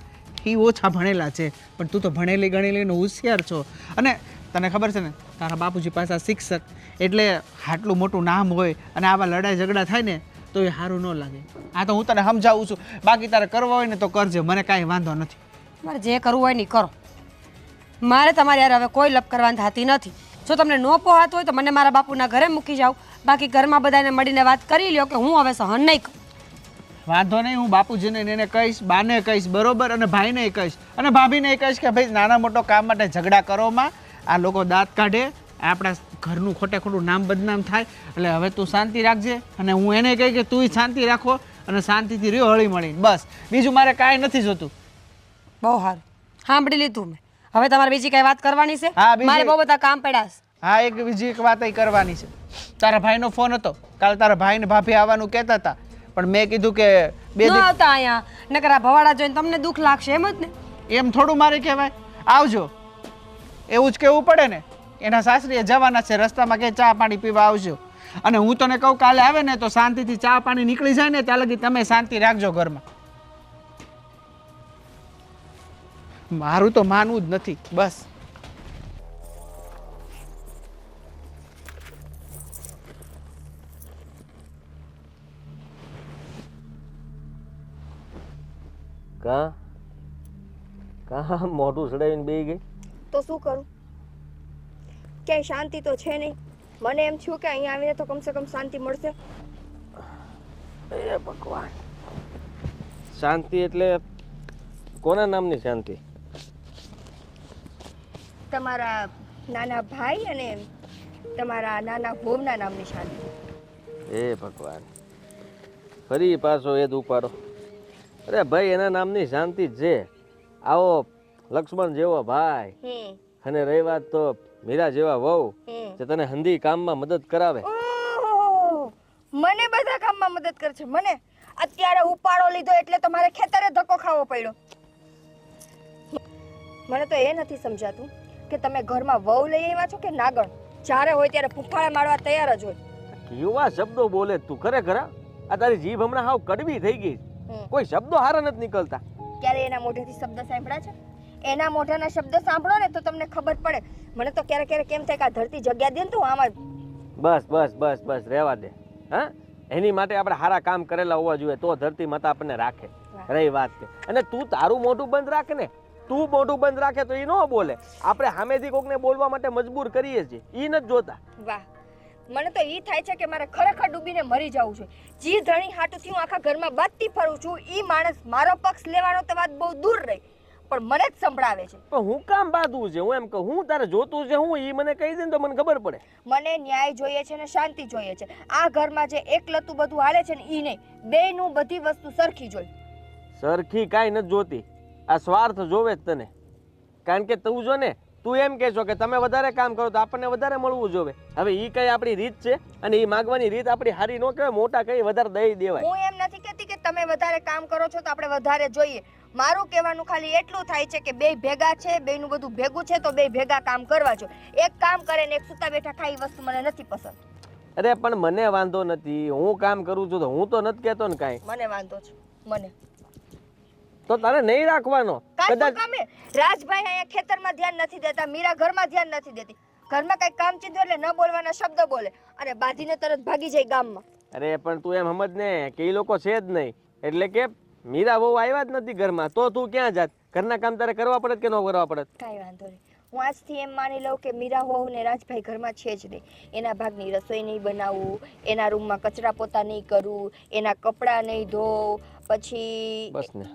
એ ઓછા ભણેલા છે, પણ તું તો ભણેલી ગણેલીને હોશિયાર છો. અને તને ખબર છે ને તારા બાપુજી પાછા શિક્ષક, એટલે આટલું મોટું નામ હોય અને આવા લડાઈ ઝઘડા થાય ને તો એ સારું ન લાગે. આ તો હું તને સમજાવું છું, બાકી તારે કરવા હોય ને તો કરજે, મને કાંઈ વાંધો નથી. મારે જે કરવું હોય ને ઈ કરો. મારે તમારી યાર હવે કોઈ લપ કરવાની થતી નથી. જો તમને ન પોહાતું હોય તો મને મારા બાપુના ઘરે મૂકી જાઓ, બાકી ઘરમાં બધાને મળીને વાત કરી લ્યો કે હું હવે સહન નહીં કરું. વાંધો નહીં, હું બાપુજીને એને કહીશ, બાને કહીશ બરોબર, અને ભાઈને કહીશ, અને ભાભીને કહીશ કે ભાઈ નાના મોટો કામ માટે ઝઘડા કરોમાં આ લોકો દાંત કાઢે, આપણા ઘરનું ખોટે ખોટું નામ બદનામ થાય. એટલે હવે તું શાંતિ રાખજે, અને હું એને કહી કે તું શાંતિ રાખો અને શાંતિથી રહ્યો હળી મળીને. બસ બીજું મારે કાંઈ નથી જોતું. બહુ સારું સાંભળી લીધું મેં. હવે તમારે બીજી કઈ વાત કરવાની છે? હા, બીજી- મારે બહુ બધા કામ પડ્યા છે. હા, બીજી એક વાત કરવાની છે. તારા ભાઈનો ફોન હતો, કાલે તારા ભાઈને ભાભી આવવાનું કહેતા હતા, પણ મેં કીધું કે ન આવતા અહીંયા, નકર આ ભવાડા જોઈને તમને દુઃખ લાગશે એમ જ ને. એમ થોડું મારે કહેવાય, આવજો એવું જ કહેવું પડે ને. એના સાસરીએ જવાના છે, રસ્તામાં કે ચા પાણી પીવા આવજો. અને હું તને કહું કાલે આવે ને તો શાંતિથી ચા પાણી નીકળી જાય ને ત્યાં લગી તમે શાંતિ રાખજો ઘરમાં. મારું તો માનવું જ નથી બસ. કા મોઢું સડાવીને બેસી ગઈ? તો શું કરું? ક્યાંય શાંતિ તો છે નહીં. મને એમ થયું કે અહીંયા આવીને તો કમસે કમ શાંતિ મળશે. એ ભગવાન, શાંતિ એટલે કોના નામની શાંતિ? તમારા નાના ભાઈ અને તમારા નાના હોમના નામની શાંતિ. એ ભગવાન, ફરી પાછો એ જ ઉપાડો. અરે ભાઈ, એના નામની શાંતિ જ છે. આવો લક્ષ્મણ જેવો ભાઈ, અને રહી વાત તો મીરા જેવા વહુ જે તને હંધી કામમાં મદદ કરાવે. ઓહો, મને બધા કામમાં મદદ કરે છે. મને અત્યારે ઉપાડો લીધો એટલે તો મારે ખેતરે ધક્કો ખાવો પડ્યો. મને તો એ નથી સમજાતું કે તમે ઘરમાં વહુ લઈ આવ્યા છો કે નાગણ. જ્યારે હોય ત્યારે ફૂફાડા મારવા તૈયાર જ હોય. કેવા શબ્દો બોલે તું! ખરેખર આ તારી જીભ હમણાં હાવ કડવી થઈ ગઈ. કોઈ શબ્દો હારા નથી નીકળતા. ક્યારે એના મોઢેથી શબ્દ સાંભળ્યા છે? એના મોઢાના શબ્દ સાંભળો ને તો તમને ખબર પડે. મને તો ક્યારેક ક્યારેક એમ થાય કે આ ધરતી જગ્યા દે ને તો હું આમાં બસ બસ બસ બસ રહેવા દે. હા, એની માટે આપણે સારા કામ કરેલા હોવા જોઈએ તો ધરતી માતા આપણને રાખે. રહી વાત કે અને તું તારું મોઢું બંધ રાખે ને, તું મોઢું બંધ રાખે તો એ ન બોલે. આપણે સામેથી કોકને બોલવા માટે મજબૂર કરીએ છીએ, એ નથી જોતા. વાહ, મને તો ઈ થાય છે કે મારે ખરેખર ડૂબીને મરી જવું છે. જી ધણી હાટુથી હું આખા ઘરમાં બાંધતી ફરું છું, ઈ માણસ મારો પક્ષ લેવાનો તો વાત બહુ દૂર રહી, પણ મને જ સંભળાવે છે. પણ હું કામ બાંધવું છે? હું એમ કહું, હું તારે જોતું છે હું ઈ મને કહી દે ને તો મને ખબર પડે. મને ન્યાય જોઈએ છે ને શાંતિ જોઈએ છે. આ ઘરમાં જે એકલતું બધું હાલે છે ને ઈ નહીં, બેયનું બધી વસ્તુ સરખી જોઈ. સરખી કાંઈ નથી જોતી, આ સ્વાર્થ જોવે જ તને. કારણ કે તું જો ને, તું એમ કહેશો કે તમે વધારે કામ કરો તો આપણને વધારે મળવું જોવે. હવે ઈ કઈ આપણી રીત છે અને ઈ માગવાની રીત આપણી હારી ન કહેવાય. મોટા કઈ વધારે દઈ દેવાય. હું એમ નથી કહેતી કે તમે વધારે કામ કરો છો તો આપણે વધારે જોઈએ. મારું કહેવાનું ખાલી એટલું થાય છે કે બેય ભેગા છે, બેયનું બધું ભેગું છે તો બેય ભેગા કામ કરવા જો. એક કામ કરે ને એક સુતા બેઠા ખાઈ વસ્તુ મને નથી પસંદ. અરે પણ મને વાંધો નથી, હું કામ કરું છું તો હું તો નથી કહેતો ને કાંઈ. મને વાંધો છે, મને તો તારે નહીં રાખવાનો. કદાચ કામે રાજભાઈ અહીંયા ખેતરમાં ધ્યાન નથી દેતા, મીરા ઘરમાં ધ્યાન નથી દેતી. ઘરમાં કઈ કામ ચીંધું એટલે ન બોલવાના શબ્દ બોલે અને બાંધીને તરત ભાગી જાય ગામમાં. અરે પણ તું એમ સમજ ને કે એ લોકો છે જ નહીં, એટલે કે મીરા બહુ આવ્યા જ નથી ઘરમાં, તો તું ક્યાં જાત? ઘરના કામ તારે કરવા પડે કે ન કરવા પડે? કાંઈ વાંધો નહીં. હું આજથી એમ માની લઉં કે મીરા હોવ ને રાજભાઈ ઘરમાં છે જ નહીં. એના ભાગની રસોઈ નહીં બનાવવું, એના રૂમમાં કચરા પોતા નહીં કરવું, એના કપડાં નહીં ધોવું, પછી બસ ને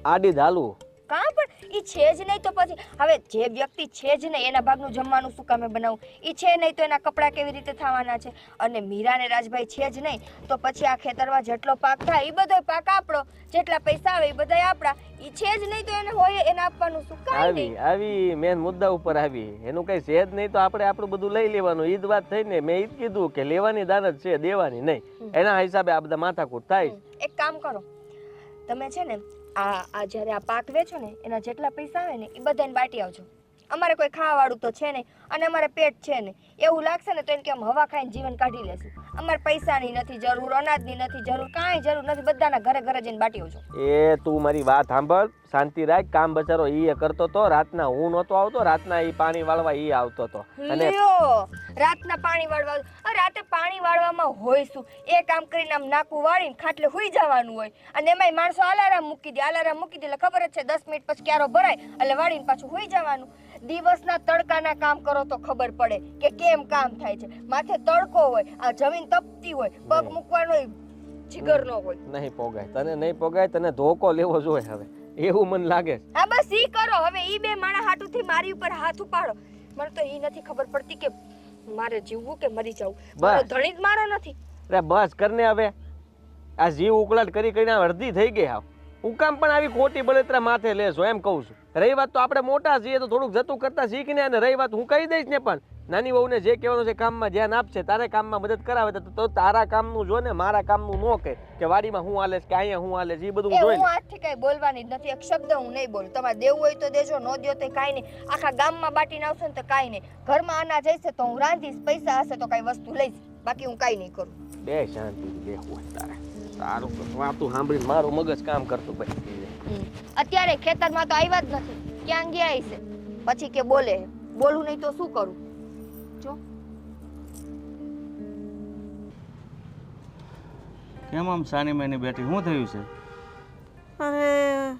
આડી ધાલું. કાં પણ ઈ છે જ નહીં તો પછી હવે જે વ્યક્તિ છે જ નહીં એના ભાગનું જમવાનું શું કામે બનાવવું? ઈ છે નહીં તો એના કપડાં કેવી રીતે થવાના છે? અને મીરા ને રાજભાઈ છે જ નહીં તો પછી આ ખેતરમાં જેટલો પાક થાય એ બધો પાક આપણો, જેટલા પૈસા આવે એ બધા આપણા. ઈ છે જ નહીં તો એને હોય એને આપવાનું શું? કાંઈ નહીં. આવી મેન મુદ્દા ઉપર આવી, એનું કઈ છે જ નહીં તો આપણે આપણું બધું લઈ લેવાનું. ઈ જ વાત થઈ ને, મેં ઈ જ કીધું કે લેવાની દાનત છે, દેવાની નહીં. એના હિસાબે આ બધા માથાકૂટ થાય. એક કામ કરો તમે, છે ને આ જ્યારે આ પાક વેચો ને એના જેટલા પૈસા આવે ને એ બધાને બાટી આવજો. અમારે કોઈ ખાવાવાળું તો છે નહીં અને અમારે પેટ છે નહીં. એવું લાગશે ને તો એને કે આમ હવા ખાઈને જીવન કાઢી લેશું. અમારે પૈસાની નથી જરૂર, અનાજની નથી જરૂર, કાંઈ જરૂર નથી. બધાના ઘરે ઘરે જઈને બાટી આવજો. એ તું મારી વાત સાંભળ, શાંતિ રાખ. કામ બચારો ઈ કરતો તો, રાતના હું નહોતો આવતો, રાતના ઈ પાણી વાળવા ઈ આવતો તો. અને રાતના પાણી વાળવા, રાતે પાણી વાળવામાં હોય શું? એ કામ કરીને આમ નાકું વાળીને ખાટલે હુઈ જવાનું હોય અને એમાંય માણસો અલાર્મ મૂકી દે એટલે ખબર જ છે 10 મિનિટ પછી ક્યારો ભરાય એટલે વાળીને પાછું હુઈ જવાનું. દિવસના તડકાના કામ કરો તો ખબર પડે કે કેમ કામ થાય છે. માથે તડકો હોય, આ જમીન તપતી હોય, પગ મૂકવાનો જીગર ન હોય. નહીં પોગાય તને, નહીં પોગાય તને. ધોકો લેવો જોઈએ હવે, એવું મને લાગે. હા બસ ઈ કરો હવે. ઈ બે માણા હાટુથી મારી ઉપર હાથ ઉપાડો. મને તો ઈ નથી ખબર પડતી કે મારે જીવવું કે મરી જવું. મારો ધણી જ મારો નથી. અરે બસ કરને હવે. આ જીવ ઉકળાટ કરી કરીને અડધી થઈ ગઈ. હાવ હું કામ પણ આવી ખોટી બળતરા માથે લેશો એમ કહું છું. રહી વાત તો આપણે મોટા છીએ તો થોડુંક જતું કરતા શીખને, અને રહી વાત હું કહી દઈશ ને પણ નાની વહુને જે કહેવાનું છે કામમાં ધ્યાન આપશે, તારે કામમાં મદદ કરાવે તો તારા કામનું જો ને, મારા કામનું ન કહે કે વાડીમાં હું હાલે કે અહીંયા હું હાલે, એ બધું જોઈ. હું આજથી કઈ બોલવાની જ નથી, એક શબ્દ હું નહીં બોલું. તમારે દેવું હોય તો દેજો, ન દો તો કાંઈ નહીં. આખા ગામમાં બાટીને આવશે ને તો કાંઈ નહીં. ઘરમાં અનાજ હશે તો હું રાંધીશ, પૈસા હશે તો કાંઈ વસ્તુ લઈશ, બાકી હું કાંઈ નહીં કરું. બે શાંતિ બેહવું હોય તારે. સારું વાતું સાંભળીને મારું મગજ કામ કરતું ભાઈ. અત્યારે ખેતરમાં તો આવ્યા જ નથી, ક્યાં ગયા છે? પછી કે બોલે, બોલું નહીં તો શું કરું? જો કેમ આમ સાની માની બેઠી, શું થયું છે? અરે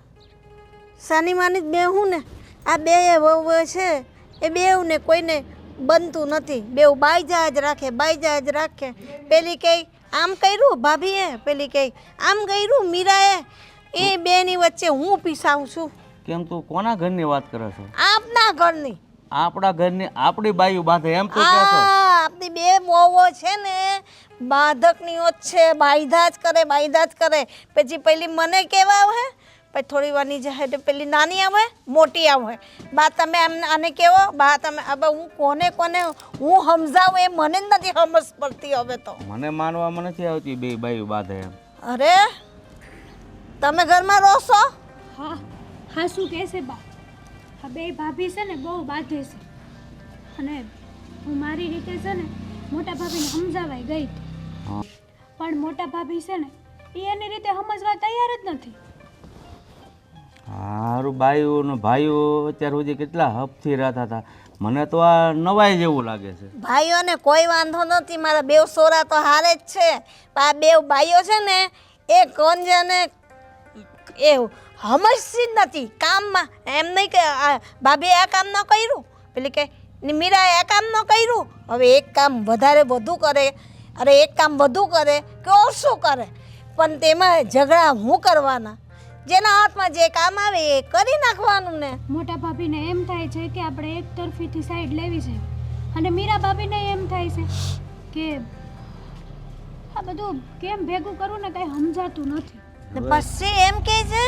સાની માની જ બે હું ને આ બે વહુ છે એ બેવને કોઈને બનતું નથી. બેવ બાઈજા જ રાખે. પેલી કઈ આમ કર્યું ભાભીએ, પેલી કઈ આમ કર્યું મીરાએ. એ બેની વચ્ચે હું પીસાવું છું. કેમ તું કોના ઘરની વાત કરે છે? આપના ઘરની. આપણા ઘરની આપણી બાયું બાંધે એમ તો કહે છો? આપણી બે વહુઓ છે ને બાધકનીઓ જ છે, બાયધા જ કરે. પછી પેલી મને કેવા આવે, પછી થોડી વારની જાય પેલી નાની આવે, મોટી આવે. બા તમે આને કેવો, બા તમે હવે હું કોને હું સમજાવું એ મને જ નથી સમજ પડતી હવે તો. મને માનવામાં નથી આવતી બે બાયું બાંધે એમ. અરે તમે ઘરમાં રહો છો? હા શું કહેશે બા? આ બે ભાભી છે ને બહુ બાંધે છે અને હું મારી રીતે છે ને મોટા ભાભીને સમજાવાઈ ગઈ હતી, પણ મોટા ભાભી છે ને એ એની રીતે સમજવા તૈયાર જ નથી. હારું બાયું ને ભાઈઓ અત્યાર સુધી કેટલા હપથી રહેતા હતા, મને તો આ નવાઈ જેવું લાગે છે. ભાઈઓને કોઈ વાંધો નથી, મારા બેવ સોરા તો હારે જ છે. પણ આ બેવ ભાઈઓ છે ને એ કોણ છે ને એ સમજતી જ નથી કામમાં. એમ નહીં કે ભાભીએ આ કામ ન કર્યું, પેલી કે મીરાએ આ કામ ન કર્યું. હવે એક કામ વધારે વધુ કરે, અરે એક કામ વધુ કરે કે ઓછું કરે, પણ તેમાં ઝઘડા હું કરવાના? જેના હાથમાં જે કામ આવે એ કરી નાખવાનું ને. મોટા ભાભીને એમ થાય છે કે આપણે એક તરફીથી સાઈડ લેવી છે, અને મીરા ભાભીને એમ થાય છે કે આ બધું કેમ ભેગું કરવું ને કંઈ સમજાતું નથી. ને પછી એમ કહે છે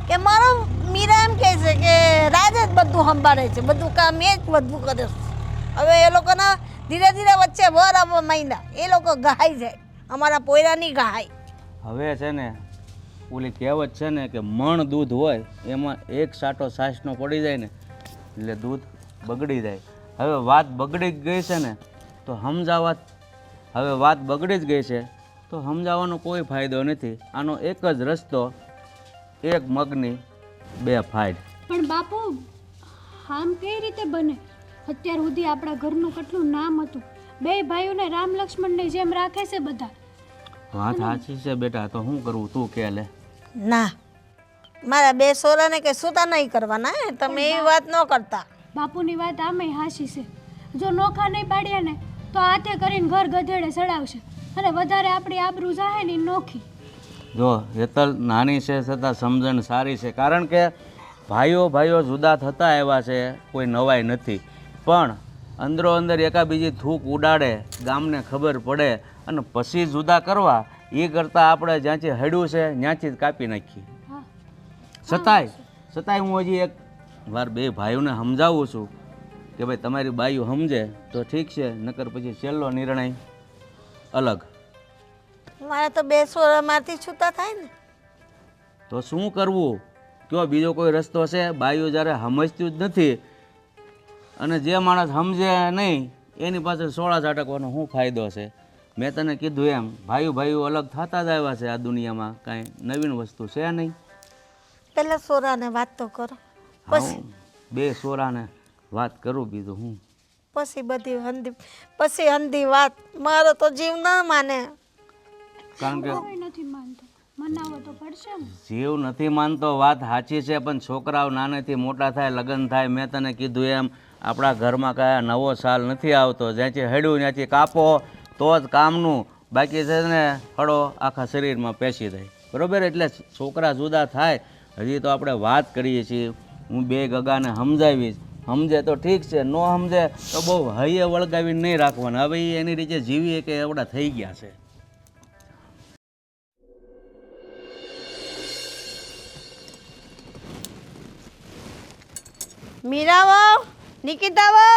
કે મારો મીરા એમ કહે છે કે રાજ જ બધું સંભાળે છે, બધું કામ એ જ બધું કરે છે. હવે એ લોકોના ધીરે ધીરે વચ્ચે વર આવવા માંડ્યા, એ લોકો ગહાઈ જાય, અમારા પોયરાની ગહાય. હવે છે ને ઓલી કહેવત છે ને કે મણ દૂધ હોય એમાં એક સાટો છાશનો પડી જાય ને એટલે દૂધ બગડી જાય. હવે વાત બગડી જ ગઈ છે ને તો સમજાવવા, હવે વાત બગડી જ ગઈ છે તો સમજાવવાનો કોઈ ફાયદો નથી. આનો એક જ રસ્તો, એક મગની બે ફાયદ. પણ બાપુ આમ કઈ રીતે બને? અત્યાર સુધી આપણા ઘરનું કેટલું નામ હતું, બે ભાઈઓને રામ લક્ષ્મણની જેમ રાખે છે બધા. વાત સાચી છે બેટા, તો શું કરવું તું કે લે. ના, મારા બે સોરાને કે સુતા નહીં કરવાના, તમે એવી વાત ન કરતા. બાપુની વાત આમે હાસી છે. જો નોખા નહીં પાડ્યા ને તો હાથે કરીને ઘર ગધેડે ચડાવશે, અને વધારે આપણી આબરૂ જાહે ને નોખી. જો હેતલ નાની છે છતાં સમજણ સારી છે, કારણ કે ભાઈઓ જુદા થતા આવ્યા છે, કોઈ નવાઈ નથી. પણ અંદરો અંદર એકાબીજી થૂક ઉડાડે, ગામને ખબર પડે અને પછી જુદા કરવા એ કરતાં આપણે જ્યાંથી હડ્યું છે ત્યાંથી જ કાપી નાખીએ. છતાંય હું હજી એક વાર બે ભાઈઓને સમજાવું છું કે ભાઈ તમારી બાઈઓ સમજે તો ઠીક છે, નકર પછી છેલ્લો નિર્ણય અલગ. મારે તો બે સોરામાંથી છૂટા થાય ને તો શું કરવું કયો? બીજો કોઈ રસ્તો છે? બાઈઓ જ્યારે સમજતી જ નથી અને જે માણસ સમજે નહીં એની પાસે સોળા ઝાટકવાનો શું ફાયદો છે? મેં તને કીધું એમ ભાઈઓ અલગ થતા જ આવ્યા છે. આ દુનિયામાં કાંઈ નવીન વસ્તુ છે નહીં. પેલા સોરાને વાત તો કરો, હા, બે સોરાને વાત કરું, બીજું હું. પછી બધી હંધી વાત. મારો તો જીવ ના માને. કારણ કે કોઈ નથી માનતો, મનાવો તો પડશે ને. જીવ નથી માનતો વાત સાચી છે, પણ છોકરાઓ નાનેથી મોટા થાય, લગ્ન થાય. મેં તને કીધું એમ આપણા ઘરમાં કાંઈ નવો સાલ નથી આવતો. જ્યાંથી હડ્યું ત્યાંથી કાપો તો જ કામનું, બાકી છે ને હળો આખા શરીરમાં પેસી જાય. બરાબર? એટલે છોકરા જુદા થાય, હજી તો આપણે વાત કરીએ છીએ. હું બે ગગાને સમજાવીશ, સમજે તો ઠીક છે, ન સમજે તો બહુ હૈયે વળગાવીને નહીં રાખવાના. હવે એ એની રીતે જીવીએ કે એવડા થઈ ગયા છે. મીરાવો, નિકિતાવો,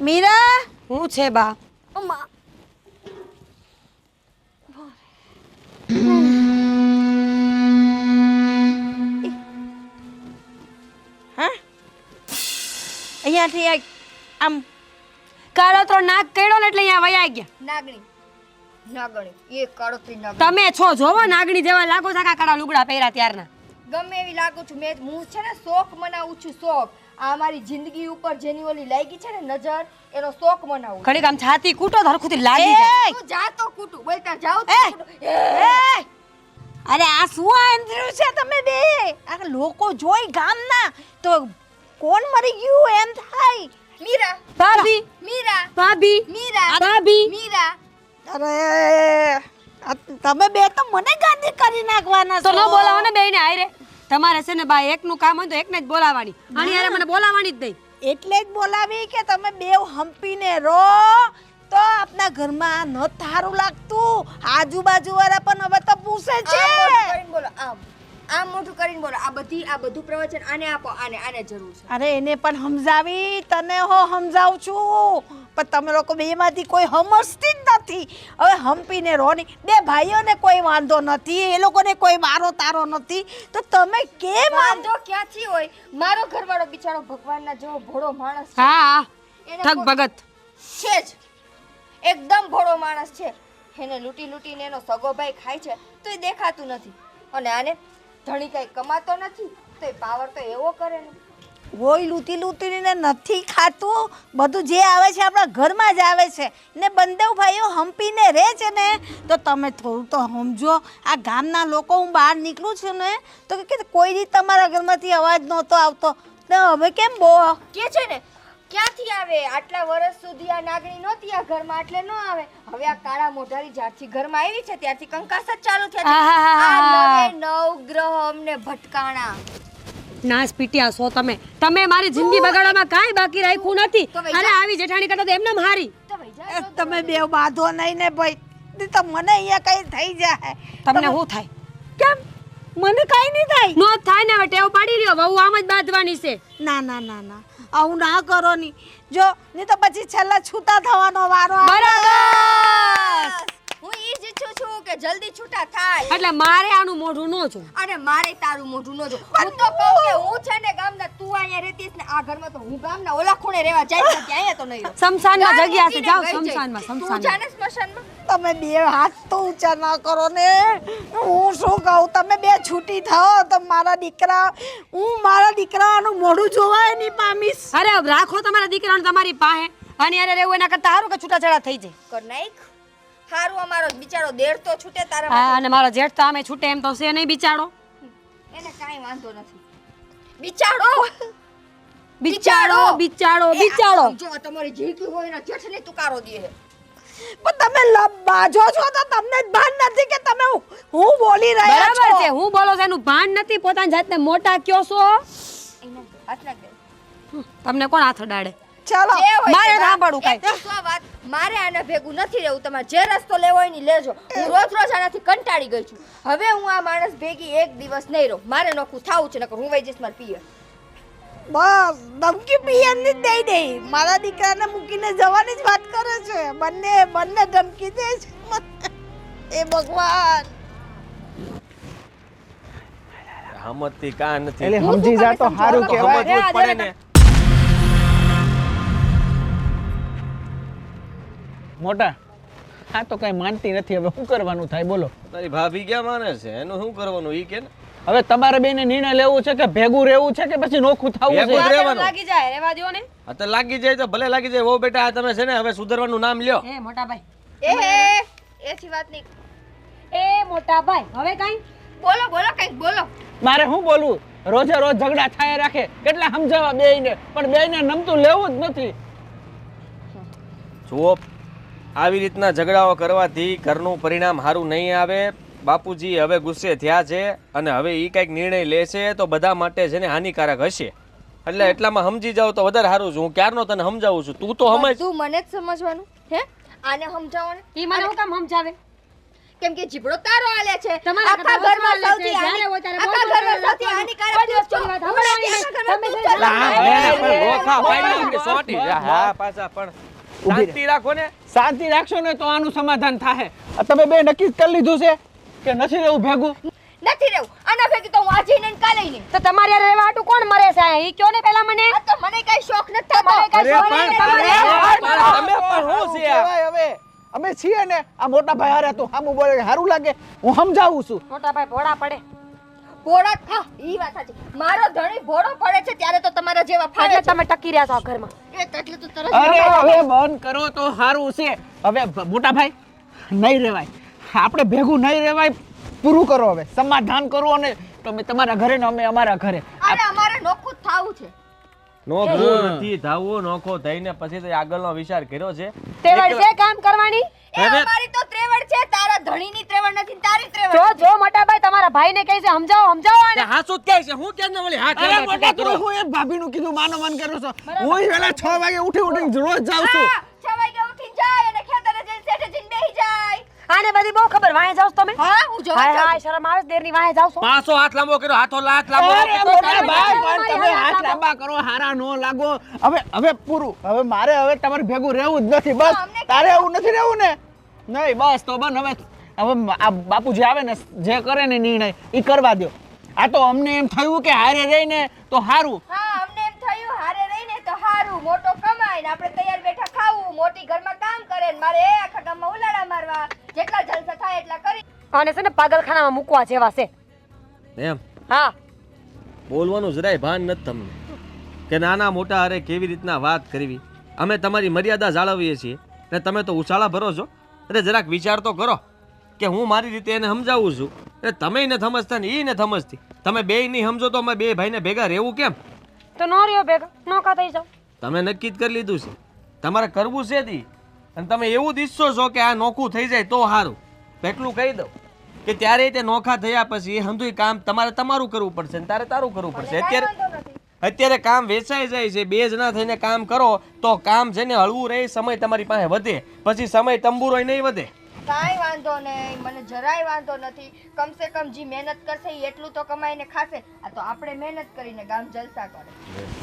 મીરા. હું છે બા? અહીંયાથી આમ કાળો તો નાક કર્યો ને એટલે અહીંયા વયા ગયા. નાગણી નાગણી એ કાળોતરી નાગણી. તમે છો જોવો નાગણી જેવા લાગો છો, કાળા લુગડા પહેર્યા ત્યારના. ગમે એવી લાગુ છું મેં, હું છે ને શોખ મનાવું છું, શોખ. આ મારી જિંદગી ઉપર જેની ઓલી લાગી છે ને નજર, એનો શોખ મનાવું. ઘડીક આમ છાતી કૂટો ધરખુથી લાગી જાય. તું જા તો કૂટું, બોલતા જાવ તો કૂટું. અરે આ શું આંધળું છે તમે બે? આ લોકો જોઈ ગામના તો કોણ મરી ગયું એમ થાય. મીરા, ભાભી, મીરા, ભાભી, મીરા, ભાભી. મીરા. અરે તમે બે તો મને ગાંધી કરી નાખવાના તો છો. ન બોલાવો ને બેયને હારે. તમારે છે ને બા એકનું કામ હોય તો એકને જ બોલાવવાની, આની હારે મને બોલાવવાની જ નહીં. એટલે જ બોલાવી કે તમે બેવ હંપીને રહો તો આપના ઘરમાં ન સારું લાગતું. આજુબાજુ વાળા પણ હવે તો પૂછે છે. આમ મોઢું કરીને બોલો, આમ મોઢું કરીને બોલો. આ બધું પ્રવચન આને આપો, આને જરૂર છે. અરે એને પણ સમજાવી, તને હો સમજાવું છું, પણ તમે લોકો બેમાંથી કોઈ સમજતી જ નથી. હવે હંપીને રહો નહીં. બે ભાઈઓને કોઈ વાંધો નથી, એ લોકોને કોઈ મારો તારો નથી, તો તમે કેમ વાંધો ક્યાંથી હોય? મારો ઘરવાળો બિચારો ભગવાનના જેવો ભોળો માણસ છે. હા એને ઠગ ભગત છે જ. એકદમ ભોળો માણસ છે. એને લૂંટી લૂંટીને એનો સગો ભાઈ ખાય છે તો એ દેખાતું નથી. અને આને ધણી કાંઈ કમાતો નથી તો એ પાવર તો એવો કરે ને. કોઈ લૂંટી લૂંટીને નથી ખાતું, બધું જે આવે છે આપણા ઘરમાં જ આવે છે ને. બંને ભાઈઓ હંપીને રહે છે ને, તો તમે થોડું તો સમજો. આ ગામના લોકો, હું બહાર નીકળું છું ને તો કે કોઈ દી તમારા ઘરમાંથી અવાજ નહોતો આવતો, ને હવે કેમ બહુ કે છે ને ક્યાંથી આવે? આટલા વર્ષ સુધી આ નાગણી નહોતી આ ઘરમાં, એટલે ન આવે. હવે આ કાળા મોઢારી જ્યારથી ઘરમાં આવી છે ત્યારથી કંકાસ જ ચાલુ થયા છે. આ નવે નવ ગ્રહ અમને ભટકાણા. નાશ પીટ્યા છો તમે મારી જિંદગી બગાડવામાં કાંઈ બાકી રાખ્યું નથી. તો વઈ અરે જા. આવી જેઠાણી કરતા તો એમને હારી. તો વઈ જા, જો તમે બે બાંધો નહીં ને ભાઈ, તો મને અહીંયા કઈ થઈ જાય. તમને શું થાય? કેમ? મને કઈ નહીં થાય. નો થાય ને હવે ટેવ પાડી રહ્યો, વહુ આમ જ બાંધવાની છે. ના ના ના ના, આવું ના કરો ની. જો નહીં તો પછી છેલ્લા છૂટા થવાનો વારો આવે. બરાબર. હું ઈ જ ઈચ્છું છું કે જલ્દી છૂટા થાય. એટલે મારે આનું મોઢું ન જો. અને મારે તારું મોઢું ન જો. હું તો કહું કે હું છે ને ગામના, તું અહીંયા રહેતીસ ને આ ઘરમાં, તો હું ગામના ઓલા ખૂણે રહેવા જાય છે, ત્યાં અહીંયા તો નહીં રહું. શમશાનમાં ગામ જગ્યા છે, મૂકીને જાઓ વઈ જઈશ. શમશાનમાં. તું શમશાનમાં જાને સ્મશાનમાં? તમે બે હાથ તો ઊંચા ના કરો ને. હું શું કહું, તમે બે છૂટી થાઓ તો મારા દીકરાનું મોઢું જોવાય નહીં પામીશ. અરે હવે રાખો તમારા દીકરાને તમારી પાસે, અને અરે રહેવું એના કરતા સારું કે છૂટાછેડા થઈ જાય. કર નાખ. હારું અમારો બિચારો દેર તો છૂટે તારા હા, માટે. અને મારો જેઠ તો આમે છૂટે એમ તો છે નહીં બિચારો. એને કાંઈ વાંધો નથી. બિચારો બિચારો એ આ જો તમારી જીવતી હોય ને જેઠને તુકારો દે છે. પણ તમે બાજો છો તો તમને જ ભાન નથી કે તમે હું બોલી રહ્યા બરાબર છો. છે, હું બોલો છો એનું ભાન નથી. પોતાની જાતને મોટા કયો છો. એને હાથ નાખ દે. તમને કોણ હાથ અડાડે? ચાલો જે હોય મારે તે સાંભળવું વાત. કાંઈ. એક તો આ વાત, મારે આના ભેગું નથી રહેવું. તમારે જે રસ્તો લેવો હોય ને લેજો. હું રોજ રોજ આનાથી કંટાળી ગઈ છું. હવે હું આ માણસ ભેગી એક દિવસ નહીં રહું. મારે નોખું થાવું છે, નકર હું વઈ જઈશ મારા પિયર. બસ ધમકી પિયરની જ દઈ દે. મારા દીકરાને મૂકીને જવાની જ વાત કરે છે. બંને ધમકી દે છે. એ ભગવાન, હમતી કા નથી. એટલે સમજી જા તો સારું કહેવાય. સમજવું જ પડે ને. મોટા આ તો કઈ માનતી નથી. હવે શું કરવાનું થાય બોલો? તારી ભાભી ક્યાં માને છે? એનું શું કરવાનું ઈ કે ને. હવે તમારે બેને નિર્ણય લેવું છે કે ભેગું રહેવું છે કે પછી નોખું થવું ભેગું છે? જ રહેવાનું. લાગી જાય, રહેવા દ્યો ને. આ તો લાગી જાય તો ભલે લાગી જાય. વહુ બેટા આ તમે છે ને હવે સુધરવાનું નામ લ્યો. એ મોટા ભાઈ, એથી વાત નહીં. એ મોટા ભાઈ, હવે કાંઈ બોલો બોલો કંઈક બોલો. મારે શું બોલવું? રોજે રોજ ઝઘડા થાય રાખે. કેટલા સમજાવવા બેયને, પણ બેયને નમતું લેવું જ નથી. જુઓ, આવી રીતના ઝઘડાઓ કરવાથી ઘરનું પરિણામ સારું નહીં આવે. બાપુજી હવે ગુસ્સે થયા છે અને હવે એ કંઈક નિર્ણય લેશે તો બધા માટે છે ને હાનિકારક હશે. એટલે એટલામાં સમજી જાવ તો વધારે સારું છે. હું ક્યારનો તને સમજાવું છું, તું તો સમજ. તું મને જ સમજવાનું હે? આને સમજાવવાનું ઈ મને હું કામ સમજાવે? કેમ કે જીબડો તારો આલે છે. તમારા આખા કરતા ઘરમાં વધારે સૌથી છે. જ્યારે હોય ત્યારે આખા બોલ બોલ ઘરમાં કરો સૌથી છો. હાનિકારક કોઈ દિવસ તું કોઈ વાત છો. સાંભળવાની નહીં. આખા ઘરમાં તમે તું જે ચાલે. લા, પણ ગોખા પાડી કે સોટી. હા પાછા પણ ઊભી રહે. શાંતિ રાખો ને. શાંતિ રાખશો ને તો આનું સમાધાન થાય. તમે બે નક્કી કરી લીધું છે કે નથી રહેવું ભેગું? નથી રહેવું. આના ભેગી તો હું આજે નહીં કાલે નહીં. તો તમારે હારે રહેવા હાટુ કોણ મરે છે અહીંયા? ઈ કયો ને પહેલા મને. આ તો મને કઈ શોખ નથી થતો. મને કઈ શોખ પણ નથી. તમે તમે પણ શું છે આ? કહેવાય હવે અમે છીએ ને આ મોટા ભાઈ હારે તું સામું બોલે સારું લાગે? હું સમજાવું છું. મોટા ભાઈ ભોળા પડે. ભોળા થા. ઈ વાત સાચી. મારો ધણી ભોળો પડે છે ત્યારે તો તમારા જેવા ફાડે એટલે છે. તમે ટકી રહ્યા છો આ ઘરમાં. એટલે તો તરત અરે હવે બંધ કરો તો સારું છે. હવે મોટા ભાઈ નહીં રહેવાય. આપણે ભેગું નહીં રહેવાય. પૂરું કરો હવે. સમાધાન કરો અને તમે તમારા ઘરે ને અમે અમારા ઘરે. અરે અમારે નોખું જ થાવું છે. નોખું નથી થાવું. નોખો થઈને પછી તો આગળનો વિચાર કર્યો છે. તેવડ છે કામ કરવાની. એ અમારી તો ત્રેવડ છે. તારા ધણીની ત્રેવડ નથી, તારી ત્રેવડ જો છે. જો મોટા ભાઈ તમારા ભાઈને કહે છે સમજાવો આને. હાસુ જ કહે છે. હું કેમ ન બોલી? હા અરે મોટા તું હું એક ભાભીનું કીધું માનો મન કરો છો. હું વેલા 6 વાગે ઉઠીને રોજ જાઉં છું. હા, 6 વાગે ઉઠીને જાય અને ખેતરે જઈને શેઠે જઈને બેહી જાય. આને બધી બહુ ખબર. વાંહે જાવ છો તમે? હા, હું જોવા હાય જાઉં હાય શરમ આવે છે દેરની વાંહે જાવ છો? પાછો હાથ લાંબો કર્યો. હાથો લાત લાંબો. અરે મોટા તમે ભાઈ તમારી પણ તમે હાથ હાથ લાંબા કરો હારા નો લાગો. હવે પૂરું. હવે મારે હવે તમારે ભેગું રહેવું જ નથી. બસ અમને તારે એવું નથી રહેવું ને? નહીં બસ તો બન. હવે આ બાપુજી આવે ને જે કરે ને નિર્ણય એ કરવા દો. આ તો અમને એમ થયું કે હારે રહીને તો સારું. હા, અમને એમ થયું હારે રહીને તો હારું, મોટો કમાય ને આપણે તૈયાર બેઠા ખાવું, મોટી ઘરમાં કામ કરે ને મારે આખા ગામમાં ઉલાડા મારવા, જેટલા જલસા થાય એટલા કરી. અને છે ને પાગલખાનામાં મૂકવા જેવા છે. એમ હા, બોલવાનું જરાય ભાન નથી તમને કે નાના મોટા અરે કેવી રીતના વાત કરવી. અમે તમારી મર્યાદા જાળવીએ છીએ ને તમે તો ઉછાળા ભરો છો. એટલે જરાક વિચાર તો કરો કે હું મારી રીતે એને સમજાવું છું એટલે તમે ને સમજતા ને એ ને સમજતી. તમે બે નહીં સમજો તો અમે બે ભાઈને ભેગા રહેવું કેમ? તો નો રહ્યો ભેગા, નોખા થઈ જાવ. તમે નક્કી જ કરી લીધું છે, તમારે કરવું છે તી. અને તમે એવું જ ઈચ્છો છો કે આ નોખું થઈ જાય તો સારું. એટલું કહી દઉં કે ત્યારે તે નોખા થયા પછી એ હંધુય કામ તમારે તમારું કરવું પડશે ને તારે તારું કરવું પડશે. અત્યારે કામ વેચાઈ જાય છે. બે જણા થઈને કામ કરો તો કામ છે ને હળવું રહે, સમય તમારી પાસે વધે. પછી સમય તંબુરોય નહીં વધે. કાંઈ વાંધો નહીં, મને જરાય વાંધો નથી. કમસે કમ જે મહેનત કરશે એ એટલું તો કમાઈને ખાશે. આ તો આપણે મહેનત કરીને ગામ જલસા કરે.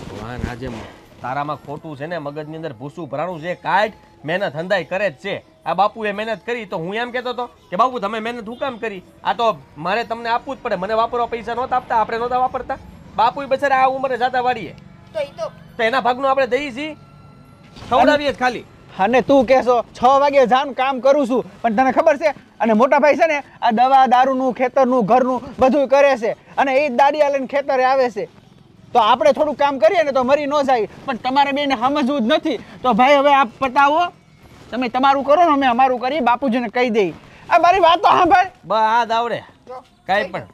ભગવાન, આજે તારામાં ખોટું છે ને, મગજની અંદર ભૂસું ભરાણું છે. કાંઈ મહેનત હંધાઈ કરે જ છે. આ બાપુએ મહેનત કરી તો હું એમ કહેતો હતો કે બાપુ તમે મહેનત હું કામ કરી? આ તો મારે તમને આપવું જ પડે. મને વાપરવા પૈસા નહોતા આપતા, આપણે નહોતા વાપરતા. બાપુ બચારા આ ઉંમરે જાતા વાળીએ તો એના ભાગનું આપણે દઈએ છીએ, ખવડાવીએ જ ખાલી. અને તું કહેશો 6 વાગે જાન કામ કરું છું, પણ તને ખબર છે અને મોટા ભાઈ છે ને આ દવા દારૂનું ખેતરનું ઘરનું બધું કરે છે અને એ જ દાડિયા લઈને ખેતરે આવે છે. તો આપણે થોડું કામ કરીએ ને તો મરી ન જાય, પણ તમારે બેને સમજવું જ નથી. તો ભાઈ હવે આપ પતાવો, તમે તમારું કરો ને અમે અમારું કરીએ. બાપુજીને કહી દઈ. આ મારી વાત તો સાંભળ. બસ આવડે કાંઈ પણ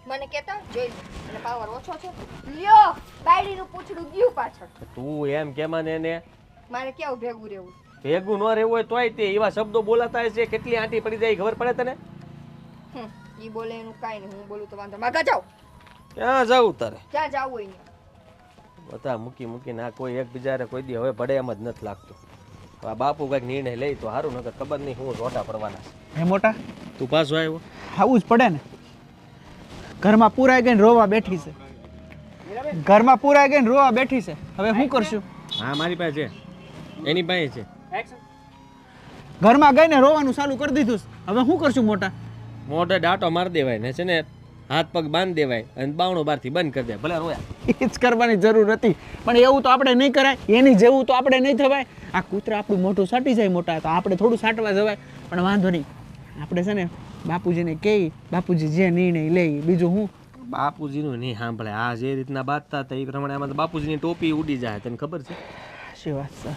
મને કહેતા જોઈ અને પાવર ઓછો છે. લ્યો બાયડીનું પૂછડું ગયું પાછળ. તું એમ કેમાં ને મારે કેવું ભેગું રહેવું? ભેગું ન રહેવું હોય તોય તે એવા શબ્દો બોલાતા હોય છે. કેટલી આંટી પડી જાય ખબર પડે તને? ઈ બોલે એનું કાંઈ નહીં, હું બોલું તો વાંધો. માગા જાઓ. ક્યાં જાવું તારે? ક્યાં જાવું હોય ને બધા મૂકીને આ કોઈ એકબીજાને કોઈ દી હવે પડે એમ જ નથી લાગતું. આ બાપુ કંઈક નિર્ણય લઈ તો સારું, નકર ખબર નહીં હું રોટા પડવાના છે. હે મોટા, તું પાછો આવ્યો? આવું જ પડે ને. ઘરમાં પૂરાઈ ગઈને રોવા બેઠી છે. ઘરમાં પૂરાઈ ગઈને રોવા બેઠી છે. હવે શું કરશું? હા મારી પાસે છે, એની પાસે છે. ઘરમાં ગઈને રોવાનું ચાલુ કરી દીધું છે. હવે શું કરશું મોટા? મોઢે ડાટો મારી દેવાય ને છે ને, હાથ પગ બાંધી દેવાય અને બાવણું બહારથી બંધ કરી દે. ભલે રોયા. એ જ કરવાની જરૂર હતી, પણ એવું તો આપણે નહીં કરાય. એની જેવું તો આપણે નહીં થવાય. આ કૂતરા આપણું મોઢું સાટી જાય મોટા, તો આપણે થોડું સાટવા જવાય. પણ વાંધો નહીં, આપણે છે ને બાપુજીને કહી, બાપુજી જે નિર્ણય લે. બીજું હું બાપુજીનું નહીં સાંભળે. આ જે રીતના બાતતા હતા એ પ્રમાણે આમાં તો બાપુજીની ટોપી ઉડી જાય. તને ખબર છે? શું વાત છે?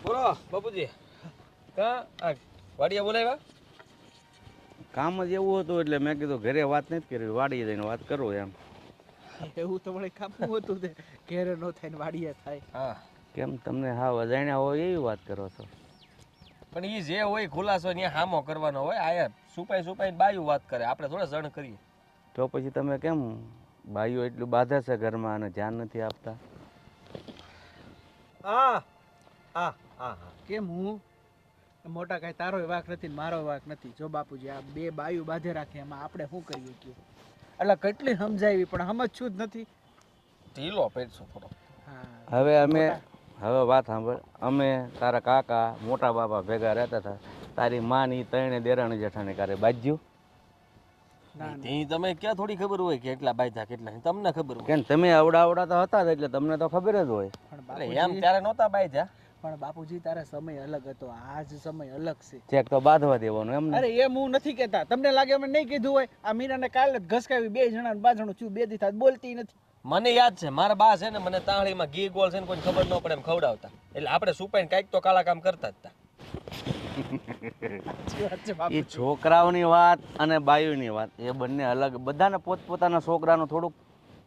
બોલો બાપુજી. કા આ વાડિયા બોલાવ્યા? કામ જ એવું હતું એટલે મેં કીધું ઘરે વાત નથી કરવી, વાડીએ જઈને વાત કરું એમ. એવું તો વળી કામ હતું તે ઘેરે નો થાય ને વાડીએ થાય. હા. કેમ તમને હાવ અજાણ્યા હોય એવી વાત કરો છો? પણ એ જે હોય ખુલાસો ત્યાં હામો કરવાનો હોય. આયા છુપાઈ બાયું વાત કરે, આપણે થોડા જણ કરીએ. તો પછી તમે કેમ બાઈઓ એટલું બાધા છે ઘરમાં અને ધ્યાન નથી આપતા? હા હા હા કેમ હું મોટા કાંઈ તારો વાક નથી ને મારો વાક નથી. જો બાપુજી આ બે બાયું બાંધે રાખે એમાં આપણે શું કરીએ કે? એટલે કેટલી સમજાવી પણ સમજશું જ નથી. ઢીલો પેટશું થોડો. હા હવે વાત સાંભળ. અમે તારા કાકા મોટા બાપા ભેગા રહેતા હતા. તારી માની ત્રણે દેરાણી જેઠાણી કારે બાજ્યું. તમે ક્યાં થોડી ખબર હોય કે એટલા બાયધા કેટલા? તમને ખબર હોય કેમ તમે આવડા તો હતા એટલે તમને તો ખબર જ હોય. પણ એમ ત્યારે નહોતા બાયધા. પણ બાપુજી તારા સમય અલગ હતો, આજ સમય અલગ છે. ચેક તો બાંધવા દેવાનું એમ ને? અરે એમ હું નથી કહેતા. તમને લાગે અમે નહીં કીધું હોય? આ મીરાને કાલે જ ઘસકાવી, બે જણા બાજણું છું, બે દી થાય બોલતી નથી. મને યાદ છે મારા બા છે ને મને તાળીમાં ઘી ગોળ છે ને કોઈ ખબર ન પડે એમ ખવડાવતા. એટલે આપણે સુપાઈને કાંઈક તો કાળા કામ કરતા જ હતા. એ છોકરાઓની વાત અને બાયુની વાત એ બંને અલગ. બધાને પોતપોતાના છોકરાનું થોડુંક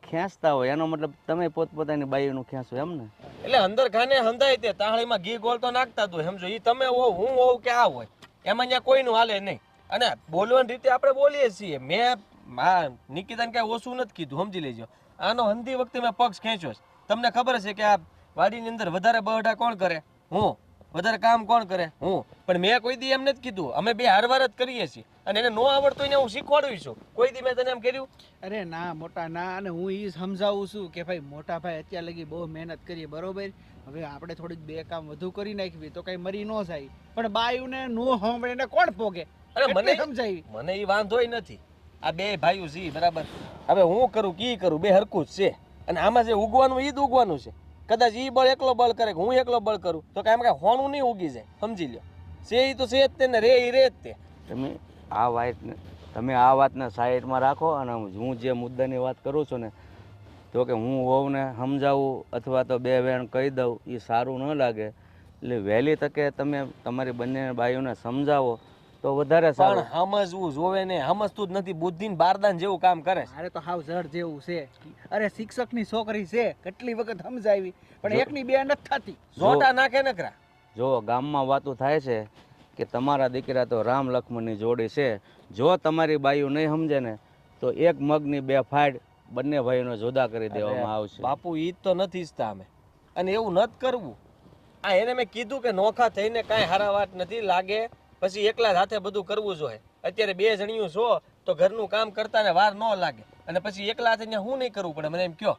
ખેંચતા હોય, એનો મતલબ તમે પોતપોતાની બાયુનું ખેંચો એમ ને? એટલે અંદર ખાને હંધાય તે તાળીમાં ઘી ગોળ તો નાખતા જ હોય. સમજો એ તમે હો હું હોઉં કે આ હોય એમાં ત્યાં કોઈનું હાલે નહીં. અને બોલવાની રીતે આપણે બોલીએ છીએ. મેં નિકિતાને કાંઈ ઓછું નથી કીધું, સમજી લેજો. આનો હંધી વખતે મેં પક્ષ ખેંચ્યો છે. તમને ખબર છે કે આ વાડીની અંદર વધારે બહડા કોણ કરે? હું. વધારે કામ કોણ કરે? હું. પણ મેં કોઈ દી એમ નથી કીધું. અમે બે હારવાર જ કરીએ છીએ અને એને ન આવડતું એને હું શીખવાડું છું. કોઈ દી મેં તને એમ કર્યું? અરે ના મોટા ના. અને હું એ સમજાવું છું કે ભાઈ મોટા ભાઈ અત્યાર લગી બહુ મહેનત કરીએ, બરોબર. હવે આપણે થોડીક બે કામ વધુ કરી નાખવી તો કઈ મરી ન જાય. પણ બાયુને નો સાંભળે એને કોણ પોગે? અરે મને સમજાવી. મને એ વાંધોય નથી. આ બે ભાઈઓ છે બરાબર. હવે હું કરું કી કરું બે હરખું જ છે. અને આમાં જે ઉગવાનું એ જ ઉગવાનું છે. કદાચ એ બળ એકલો બળ કરે કે હું એકલો બળ કરું તો કાંઈ કાંઈ હોણું નહીં ઉગી જાય. સમજી લ્યો, છે એ તો છે જ તે ને રે એ રે જ તે. તમે આ વાતને સાઈડમાં રાખો અને હું જે મુદ્દાની વાત કરું છું ને, તો કે હું વહુને સમજાવું અથવા તો બે વેણ કહી દઉં એ સારું ન લાગે. એટલે વહેલી તકે તમે તમારી બંને બાઈઓને સમજાવો તો વધારે સારું. પણ સમજવું જોવે ને, સમજતું જ નથી. બુદ્ધિ બારદાન જેવું કામ કરે છે. અરે તો હાવ જડ જેવું છે. અરે શિક્ષકની છોકરી છે, કેટલી વખત સમજાવી પણ એકની બે નથી થતી. જોટા નાખે નકરા. જો ગામમાં વાતો થાય છે કે તમારા દીકરા તો રામ લક્ષ્મણની જોડી છે, જો તમારી બાઈઓ નહીં સમજે ને તો એક મગની બે ફાડ બંને ભાઈઓને જુદા કરી દેવામાં આવશે. બાપુ ઈ જ તો નથી ઈચ્છતા અમે, અને એવું નથી કરવું. આ એને મેં કીધું કે નોખા થઈને કાંઈ હારા વાત નથી લાગે, પછી એકલા હાથે બધું કરવું જોઈએ. અત્યારે બે જણિયું છો તો ઘરનું કામ કરતા ને વાર ન લાગે, અને પછી એકલા હાથે હું નહીં કરવું પડે, મને એમ કયો.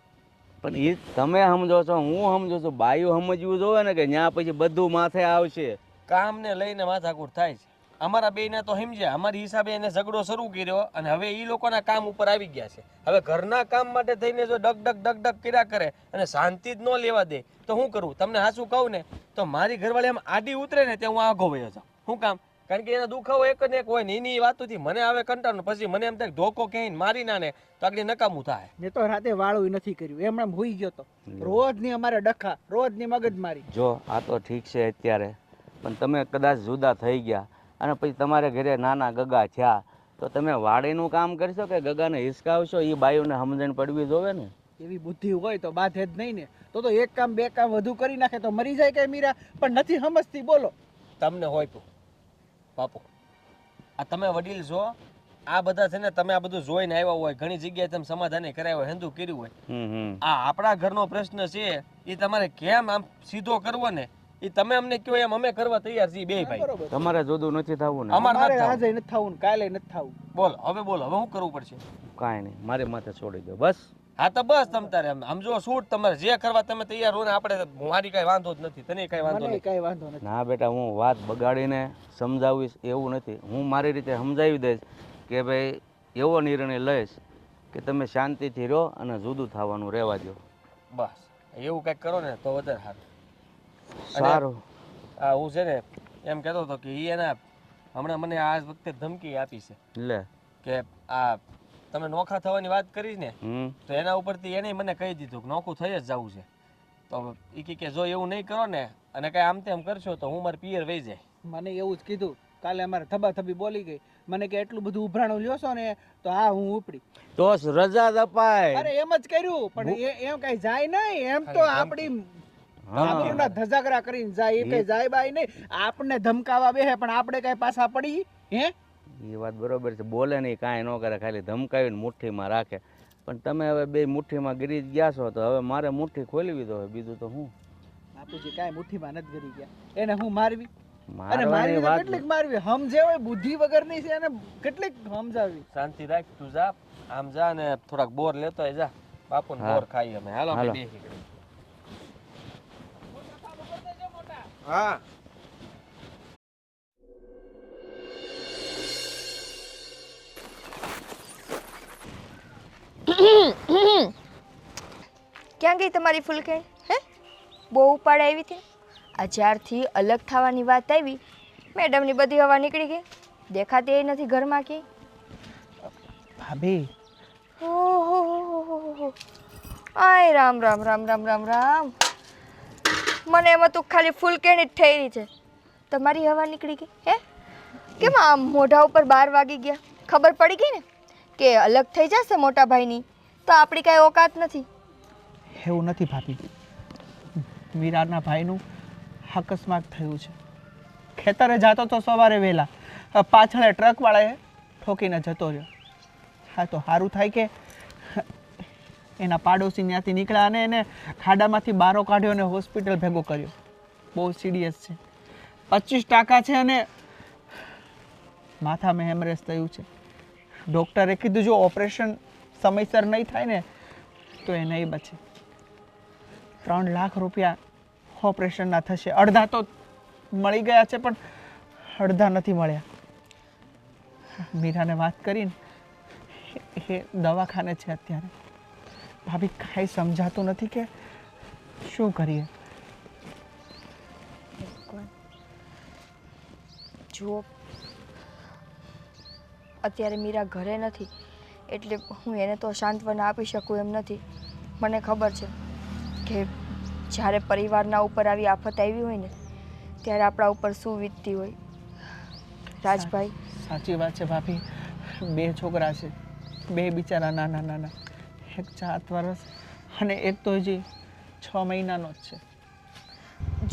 પણ એ તમે સમજો છો, હું સમજો છું, બાઈઓ સમજવું જોવે ને કે ત્યાં પછી બધું માથે આવશે. કામને લઈને માથાકૂટ થાય છે. અમારા બેયને તો સમજ્યા, અમારી હિસાબે એને ઝઘડો શરૂ કર્યો અને હવે એ લોકોના કામ ઉપર આવી ગયા છે. હવે ઘરના કામ માટે થઈને જો ડગ કર્યા કરે અને શાંતિ જ ન લેવા દે તો શું કરવું? તમને હાચું કહું ને તો મારી ઘરવાળી આમ આડી ઉતરે ને ત્યાં હું આઘો વયો જાઉં. શું કામ? કારણ કે એના દુખાવો એક ને એક હોય ને, એની વાતોથી મને આવે કંટાળો. પછી મને એમ થાય ધોકો ક્યાંય મારી ના ને તો આગળ નકામું થાય. મેં તો રાતે વાળું નથી કર્યું, એમણે ભૂઈ ગયો તો. રોજની અમારે ડખા, રોજની મગજમારી. જો આ તો ઠીક છે અત્યારે, પણ તમે કદાચ જુદા થઈ ગયા અને પછી તમારે ઘરે નાના ગગા થયા તો તમે વાડીનું કામ કરશો કે ગગાને હિસકાવશો? એ બાઈઓને સમજણ પડવી જોવે ને. એવી બુદ્ધિ હોય તો બાધે જ નહીં ને. તો એક કામ બે કામ વધુ કરી નાખે તો મરી જાય કે મીરા, પણ નથી સમજતી. બોલો તમને હોય બાપુ, આ તમે વડીલ છો, આ બધા છે ને તમે આ બધું જોઈને આવ્યા હોય, ઘણી જગ્યાએ તમે સમાધાન કરાવ્યા હોય, હેન્દુ કર્યું હોય. આ આપણા ઘરનો પ્રશ્ન છે, એ તમારે કેમ આમ સીધો કરવો ને એ તમે અમને કહો એમ અમે કરવા તૈયાર છીએ બે ભાઈ. તમારે જુદું નથી થવું ને? અમારે આજે નથી થવું, કાલે નથી થવું. બોલો હવે શું કરવું પડશે? કાંઈ નહીં, મારી માથે છોડી દો બસ. હા તો બસ તમ તારે સમજો શૂટ તમારે જે કરવા તમે તૈયાર હો ને, આપણે મારી કઈ વાંધો જ નથી, તને કઈ વાંધો નથી. કઈ વાંધો નથી. ના બેટા, હું વાત બગાડીને સમજાવીશ એવું નથી. હું મારી રીતે સમજાવી દઈશ કે ભાઈ એવો નિર્ણય લઈશ કે તમે શાંતિથી રહો અને જુદું થવાનું રહેવા દો. બસ એવું કંઈક કરો ને તો વધારે સારું. સારું. હા હું છે ને એમ કહેતો હતો કે એના હમણાં મને આ વખતે ધમકી આપી છે લે કે આ તમે નોખા થવાની વાત કરી ને તો એના ઉપરથી એને મને કહી દીધું કે નોખું થઈ જ જવું છે. તો એ કે જો એવું નહીં કરો ને અને કઈ આમ તેમ કરશો તો હું મારી પિયર વહી જાય. મને એવું જ કીધું. કાલે અમારે થબાથબી બોલી ગઈ. મને કે એટલું બધું ઉભરાણું લ્યો છો ને તો હા હું ઉપડી. તો રજા જ અપાય. અરે એમ જ કર્યું, પણ એમ કઈ જાય નહીં. એમ તો આપણી આબરૂના ધજાગરા કરીને જાય, એ કઈ જાય બાય નહીં. આપણને ધમકાવા બેહે પણ આપણે કઈ પાછા પડી? હે, એ વાત બરોબર છે. બોલે નહીં, કાંઈ ન કરે, ખાલી ધમકાવીને મુઠ્ઠીમાં રાખે. પણ તમે હવે બે મુઠ્ઠીમાં ગરી ગયા છો તો હવે મારે મુઠ્ઠી ખોલવી દો. બીજું તો હું બાપુજી કાંઈ મુઠ્ઠીમાં નથી ગરી ગયા. એને હું મારવી અને મારવાની મારવી વાત કેટલીક મારવી સમજે હોય, બુદ્ધિ વગરની છે, એને કેટલીક સમજાવી. શાંતિ રાખ, તું જા આમ જા ને થોડાક બોર લેતો હોય જા. બાપુને બોર ખાઈ અમે. હાલો આપણે બેસી ગઈ. હા ક્યાં ગઈ તમારી ફૂલકેણ? હે, બહુ ઉપાડ આવી હતી. આ જ્યારથી અલગ થવાની વાત આવી, મેડમની બધી હવા નીકળી ગઈ. દેખાતી એ નથી ઘરમાં કે. ભાભી, ઓહો, આય રામ રામ રામ રામ રામ રામ. મને એમાં તું ખાલી ફૂલકેણ જ થઈ રહી છે. તમારી હવા નીકળી ગઈ. હે, કેમ આમ મોઢા ઉપર 12 વાગી ગયા? ખબર પડી ગઈ ને કે અલગ થઈ જશે મોટા ભાઈની તો આપણી કાંઈ ઓકાત નથી. એવું નથી ભાભી. મીરાના ભાઈનું અકસ્માત થયું છે. ખેતરે જતો તો સવારે વહેલા, પાછળ ટ્રકવાળાએ ઠોકીને જતો રહ્યો. હા તો સારું થાય કે એના પાડોશી ત્યાંથી નીકળ્યા અને એને ખાડામાંથી બારો કાઢ્યો અને હોસ્પિટલ ભેગો કર્યો. બહુ સિરિયસ છે, 25% છે અને માથામાં હેમરેજ થયું છે. ડૉક્ટરે કીધું જો ઓપરેશન સમયસર નહીં થાય ને તો એ નહીં બચે. 3 લાખ રૂપિયા ઓપરેશનના થશે. અડધા તો મળી ગયા છે પણ અડધા નથી મળ્યા. મીરાને વાત કરીને એ દવાખાને છે અત્યારે. ભાભી કાંઈ સમજાતું નથી કે શું કરીએ. જુઓ, અત્યારે મીરા ઘરે નથી એટલે હું એને તો સાંત્વના આપી શકું એમ નથી. મને ખબર છે કે જ્યારે પરિવારના ઉપર આવી આફત આવી હોય ને ત્યારે આપણા ઉપર શું વીતતી હોય. રાજભાઈ, સાચી વાત છે ભાભી. 2 છોકરા છે, 2 બિચારા નાના નાના, એક 7 વર્ષ અને એક તો હજી 6 મહિનાનો જ છે.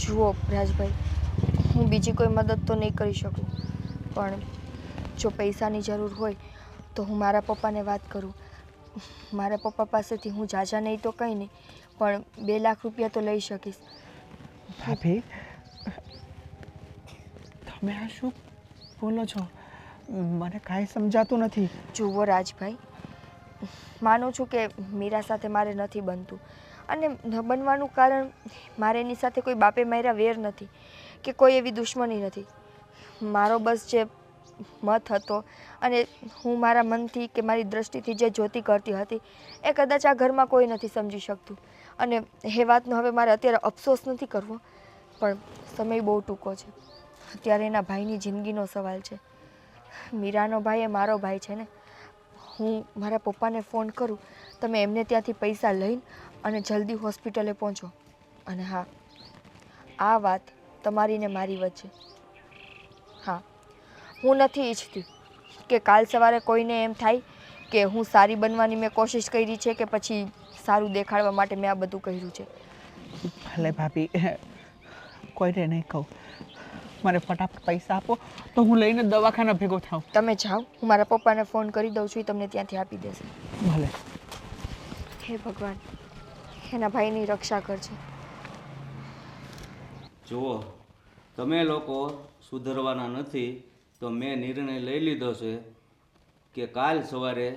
જુઓ રાજભાઈ, હું બીજી કોઈ મદદ તો નહીં કરી શકું, પણ જો પૈસાની જરૂર હોય તો હું મારા પપ્પાને વાત કરું. મારા પપ્પા પાસેથી હું ઝાઝા નહીં તો કંઈ નહીં, પણ 2 લાખ રૂપિયા તો લઈ શકીશ. ભાભી, તમે આ શું બોલો છો? મને કાંઈ સમજાતું નથી. જુઓ રાજભાઈ, માનું છું કે મીરા સાથે મારે નથી બનતું, અને ન બનવાનું કારણ મારે એની સાથે કોઈ બાપે માર્યા વેર નથી કે કોઈ એવી દુશ્મની નથી. મારો બસ જે મત હતો અને હું મારા મનથી કે મારી દૃષ્ટિથી જે જોતી કરતી હતી એ કદાચ આ ઘરમાં કોઈ નથી સમજી શકતું, અને એ વાતનો હવે મારે અત્યારે અફસોસ નથી કરવો, પણ સમય બહુ ટૂંકો છે. અત્યારે એના ભાઈની જિંદગીનો સવાલ છે. મીરાનો ભાઈ એ મારો ભાઈ છે ને. હું મારા પપ્પાને ફોન કરું, તમે એમને ત્યાંથી પૈસા લઈને અને જલ્દી હોસ્પિટલે પહોંચો. અને હા, આ વાત તમારી ને મારી વચ્ચે. હા, હું નથી ઈચ્છતી કે કાલ સવારે કોઈને એમ થાય કે હું સારી બનવાની મેં કોશિશ કરી છે કે પછી સારું દેખાડવા માટે મેં આ બધું કર્યું છે. ભલે ભાભી, કોઈને નહીં કહું. મને ફટાફટ પૈસા આપો તો હું લઈને દવાખાના ભેગો થાઉં. તમે જાઓ, હું મારા પપ્પાને ફોન કરી દઉં છું, એ તમને ત્યાંથી આપી દેશે. ભલે. હે ભગવાન, એના ભાઈની રક્ષા કરજે. જુઓ, તમે લોકો સુધરવાના નથી તો મેં નિર્ણય લઈ લીધો છે કે કાલ સવારે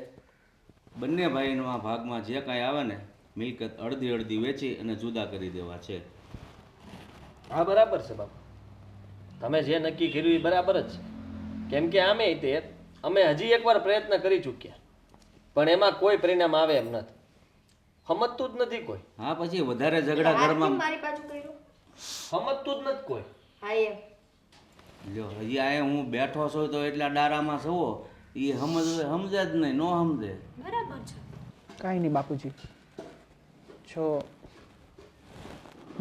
બંને ભાઈના ભાગમાં જે કાંઈ આવે ને મિલકત અડધી અડધી વેચી અને જુદા કરી દેવા છે. હા, બરાબર છે બાપુ. તમે જે નક્કી કર્યું એ બરાબર જ છે. કેમ કે આમે તે અમે હજી એકવાર પ્રયત્ન કરી ચૂક્યા, પણ એમાં કોઈ પરિણામ આવે એમ નથી. સમજતું જ નથી કોઈ. હા, પછી વધારે ઝઘડા ઘરમાં મારી બાજુ કર્યું સમજતું જ નથી કોઈ. હા એમ. જો હજી આ હું બેઠો છું તો એટલા ડારામાં છો એ સમજે જ નહીં, નો સમજે. બરાબર છે. કાંઈ નહીં બાપુજી. જો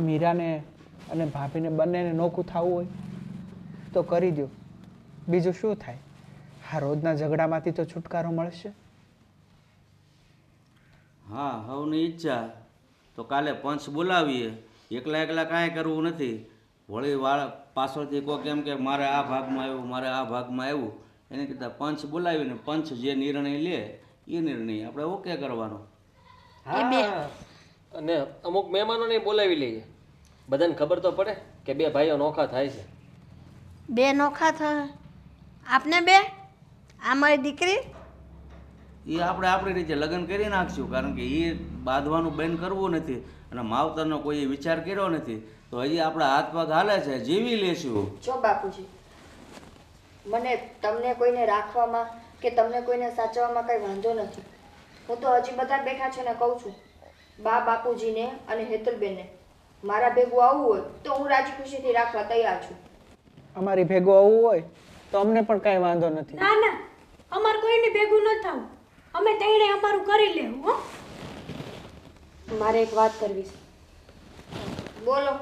મીરાને અને ભાભીને બંનેને નોખું થવું હોય તો કરી દો. બીજું શું થાય? આ રોજના ઝઘડામાંથી તો છુટકારો મળશે. હા, હવની ઈચ્છા તો કાલે પંચ બોલાવીએ. એકલા એકલા કાંઈ કરવું નથી. વળી પાછળથી કોઈ કેમ કે મારે આ ભાગમાં આવ્યું, મારે આ ભાગમાં આવ્યું, એને કીધા પંચ બોલાવીને પંચ જે નિર્ણય લે એ નિર્ણય આપણે ઓકે કરવાનો. હા, અને અમુક મહેમાનોને બોલાવી લઈએ. બધાને ખબર તો પડે કે 2 ભાઈઓ નોખા થાય છે. 2 નોખા થાય આપને 2? આ મારી દીકરી? એ આપણે આપણી રીતે લગ્ન કરી નાખશું, કારણ કે એ બાંધવાનું બંધ કરવું નથી અને માવતરનો કોઈ વિચાર કર્યો નથી તો હજી આપણા હાથ પગ હાલે છે, જીવી લેશું. જો બાપુજી, મને તમને કોઈને રાખવામાં કે તમને કોઈને સાચવવામાં કંઈ વાંધો નથી. હું તો હજી બધા બેઠા છે ને કહું છું, બા બાપુજીને અને હેતલબેનને મારા ભેગું આવવું હોય તો હું રાજી ખુશીથી રાખવા તૈયાર છું. અમારી ભેગું આવવું હોય તો અમને પણ કાંઈ વાંધો નથી. ના ના, અમાર કોઈને ભેગું ન થવું. અમે તેણે અમારું કરી લેવું. હો, મારે એક વાત કરવી છે. બોલો,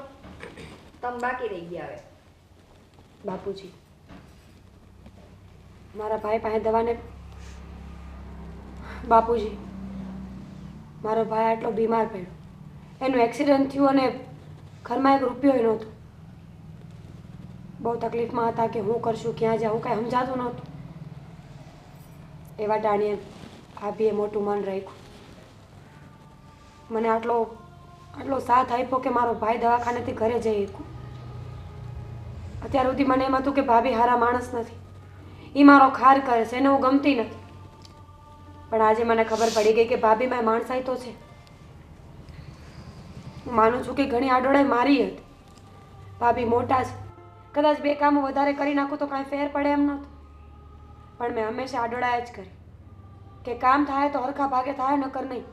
તમે બાકી રહી ગયા હવે. બાપુજી, મારા ભાઈ પાસે દવાને બાપુજી, મારો ભાઈ આટલો બીમાર પડ્યો, એનું એક્સિડન્ટ થયું અને ઘરમાં એક રૂપિયો નહોતો. બહુ તકલીફમાં હતા કે હું કરશું, ક્યાં જાઉં, કાંઈ સમજાતું નહોતું. એવા ટાણીએ ભાભીએ મોટું મન રાખ્યું, મને આટલો સાથ આપ્યો કે મારો ભાઈ દવાખાનેથી ઘરે જઈ શકું. અત્યાર સુધી મને એમ હતું કે ભાભી સારા માણસ નથી, એ મારો ખાર કરે છે, એને હું ગમતી નથી. પણ આજે મને ખબર પડી ગઈ કે ભાભીમાં માણસાઈ તો છે. હું માનું છું કે ઘણી આડોળાઈ મારી હતી. ભાભી મોટા છે, કદાચ 2 કામો વધારે કરી નાખું તો કાંઈ ફેર પડે એમ નહોતું, પણ મેં હંમેશા આડોળાઈ જ કરી કે કામ થાય તો હરખા ભાગે થાય, નકર નહીં.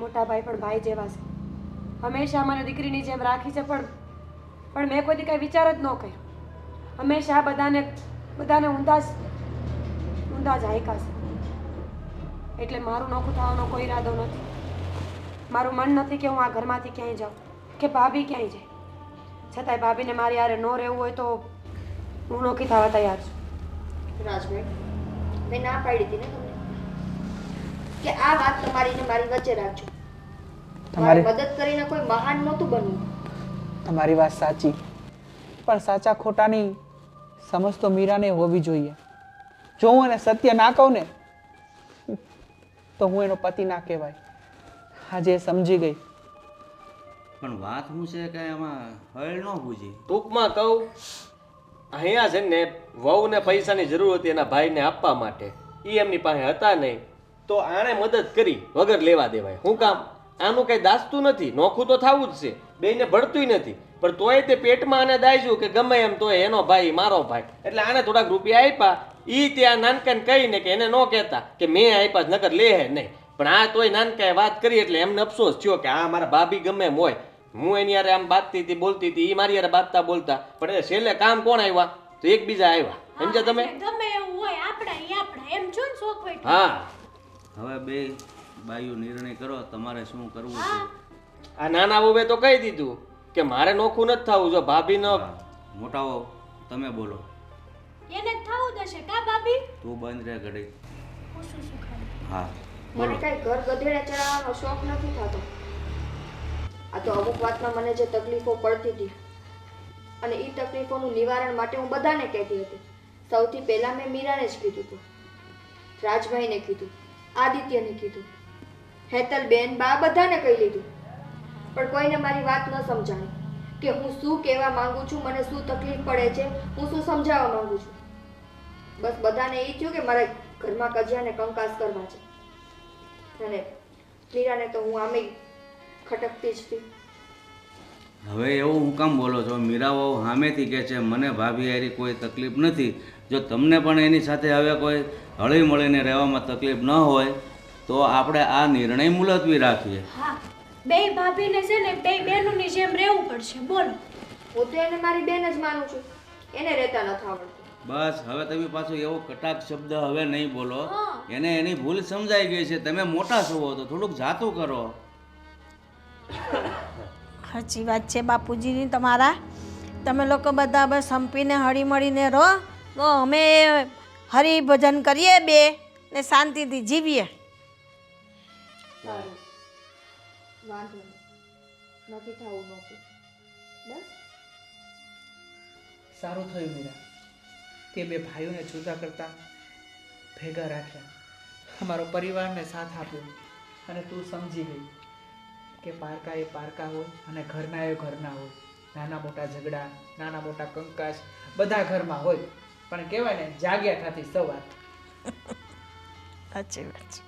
મોટા ભાઈ પણ ભાઈ જેવા છે. હંમેશા મને દીકરીની જેમ રાખી છે, પણ મેં કોઈ દી કાંઈ વિચાર જ ન કર્યો. હંમેશા બધાને ઊંધા જ હાયકા છે. એટલે મારું નોખું થવાનો કોઈ ઈરાદો નથી. મારું મન નથી કે હું આ ઘરમાંથી ક્યાંય જાઉં કે ભાભી ક્યાંય જાય. છતાંય ભાભીને મારી હારે ન રહેવું હોય તો હું નોખી થવા તૈયાર છું. રાજભાઈ, મેં ના પાડી હતી ને તમને કે આ વાત તમારી ને મારી વચ્ચે રાખજો. મારી મદદ કરીને કોઈ મહાન નહોતું બનવું. તમારી વાત સાચી, પણ સાચા ખોટાની સમજ તો મીરાને હોવી જોઈએ. જો હું એને સત્ય ના કહું ને તો હું એનો પતિ ના કહેવાય. આજે એ સમજી ગઈ. પણ વાત શું છે કે એમાં હળ ન બુજી. ટૂંકમાં કહું, અહીંયા છે ને વહુને પૈસાની જરૂર હતી એના ભાઈને આપવા માટે. એ એમની પાસે હતા નહીં, તો આણે મદદ કરી વગર લેવા દેવાય. શું કામ? આનું કઈ દાસતું નથી, નોખું તો થવું જ છે, બેયને ભળતુંય નથી. પણ તોય તે પેટમાં આને દાયજું કે ગમે એમ તોય એનો ભાઈ મારો ભાઈ. એટલે આને થોડાક રૂપિયા આપ્યા. ઈ ત્યાં નાનકાને કહીને કે એને ન કહેતા કે મેં આપ્યા જ નકર લે હે નહીં. પણ આ તોય નાનકાએ વાત કરી એટલે એમને અફસોસ થયો કે આ મારા ભાભી ગમે એમ હોય. હું એની યારે આમ બાતતી હતી, બોલતી હતી, એ મારી યારે બાતતા બોલતા, પણ એ છેલ્લે કામ કોણ આવ્યા? તો એકબીજા આવ્યા. સમજ્યા તમે? ગમે એવું હોય આપણા એમ છો ને શોખ હોય. હા, હવે બે બાયું નિર્ણય કરો તમારે શું કરવું છે. આ નાના વહુએ તો કહી દીધું કે મારે નોખું નથી થવું. જો ભાભી ન મોટા હો તમે બોલો. એને થવું જશે કા ભાભી? તું બંધ રહે ઘડી. હું શું ખાઈ? હા મને કઈ ઘર ગધેડે ચડાવવાનો શોખ નથી થતો. આ તો અમુક વાતમાં મને જે તકલીફો પડતી હતી અને એ તકલીફોનું નિવારણ માટે હું બધાને કહેતી હતી. સૌથી પહેલા મેં મીરાને જ કીધું હતું, રાજભાઈને કીધું, આદિત્યને કીધું, હેતલબેન બા બધાને કહી લીધું. પણ કોઈને મારી વાત ન સમજાણી કે હું શું કહેવા માંગુ છું, મને શું તકલીફ પડે છે, હું શું સમજાવવા માંગુ છું. બસ બધાને એ થયું કે મારે ઘરમાં કજિયાને કંકાસ કરવા છે. અને મીરાને તો હું આમે ખટકતી જ હતી. હવે એવું હું કામ બોલો છો? મીરાઓ સામેથી કહે છે મને ભાભી હારી કોઈ તકલીફ નથી. જો તમને પણ એની સાથે હવે કોઈ હળી મળીને રહેવામાં તકલીફ ન હોય તો આપણે આ નિર્ણય મુલતવી રાખીએ. હા, બે ભાભીને છે ને બે બહેનોની જેમ રહેવું પડશે. બોલો. હું તો એને મારી બેન જ માનું છું, એને રહેતા નથી આવડતું. બસ હવે તમે પાછો એવો કટાક્ષ શબ્દ હવે નહીં બોલો. એને એની ભૂલ સમજાઈ ગઈ છે. તમે મોટા છો તો થોડુંક જાતું કરો. સાચી વાત છે બાપુજીની તમારા. તમે લોકો બધા બસ સંપીને હળી મળીને રહો તો અમે હરિભજન કરીએ બે ને શાંતિથી જીવીએ. સારું, વાંધો નહીં, નથી થવું નહોતું. બસ સારું થયું મીરા તે બે ભાઈઓને જુદા કરતા ભેગા રાખ્યા, અમારો પરિવારને સાથ આપ્યો અને તું સમજી ગઈ કે પારકા એ પારકા હોય અને ઘરના એ ઘરના હોય. નાના મોટા ઝઘડા, નાના મોટા કંકાસ બધા ઘરમાં હોય, પણ કહેવાય ને જાગ્યા થાતી સવાર. સાચી વાત છે.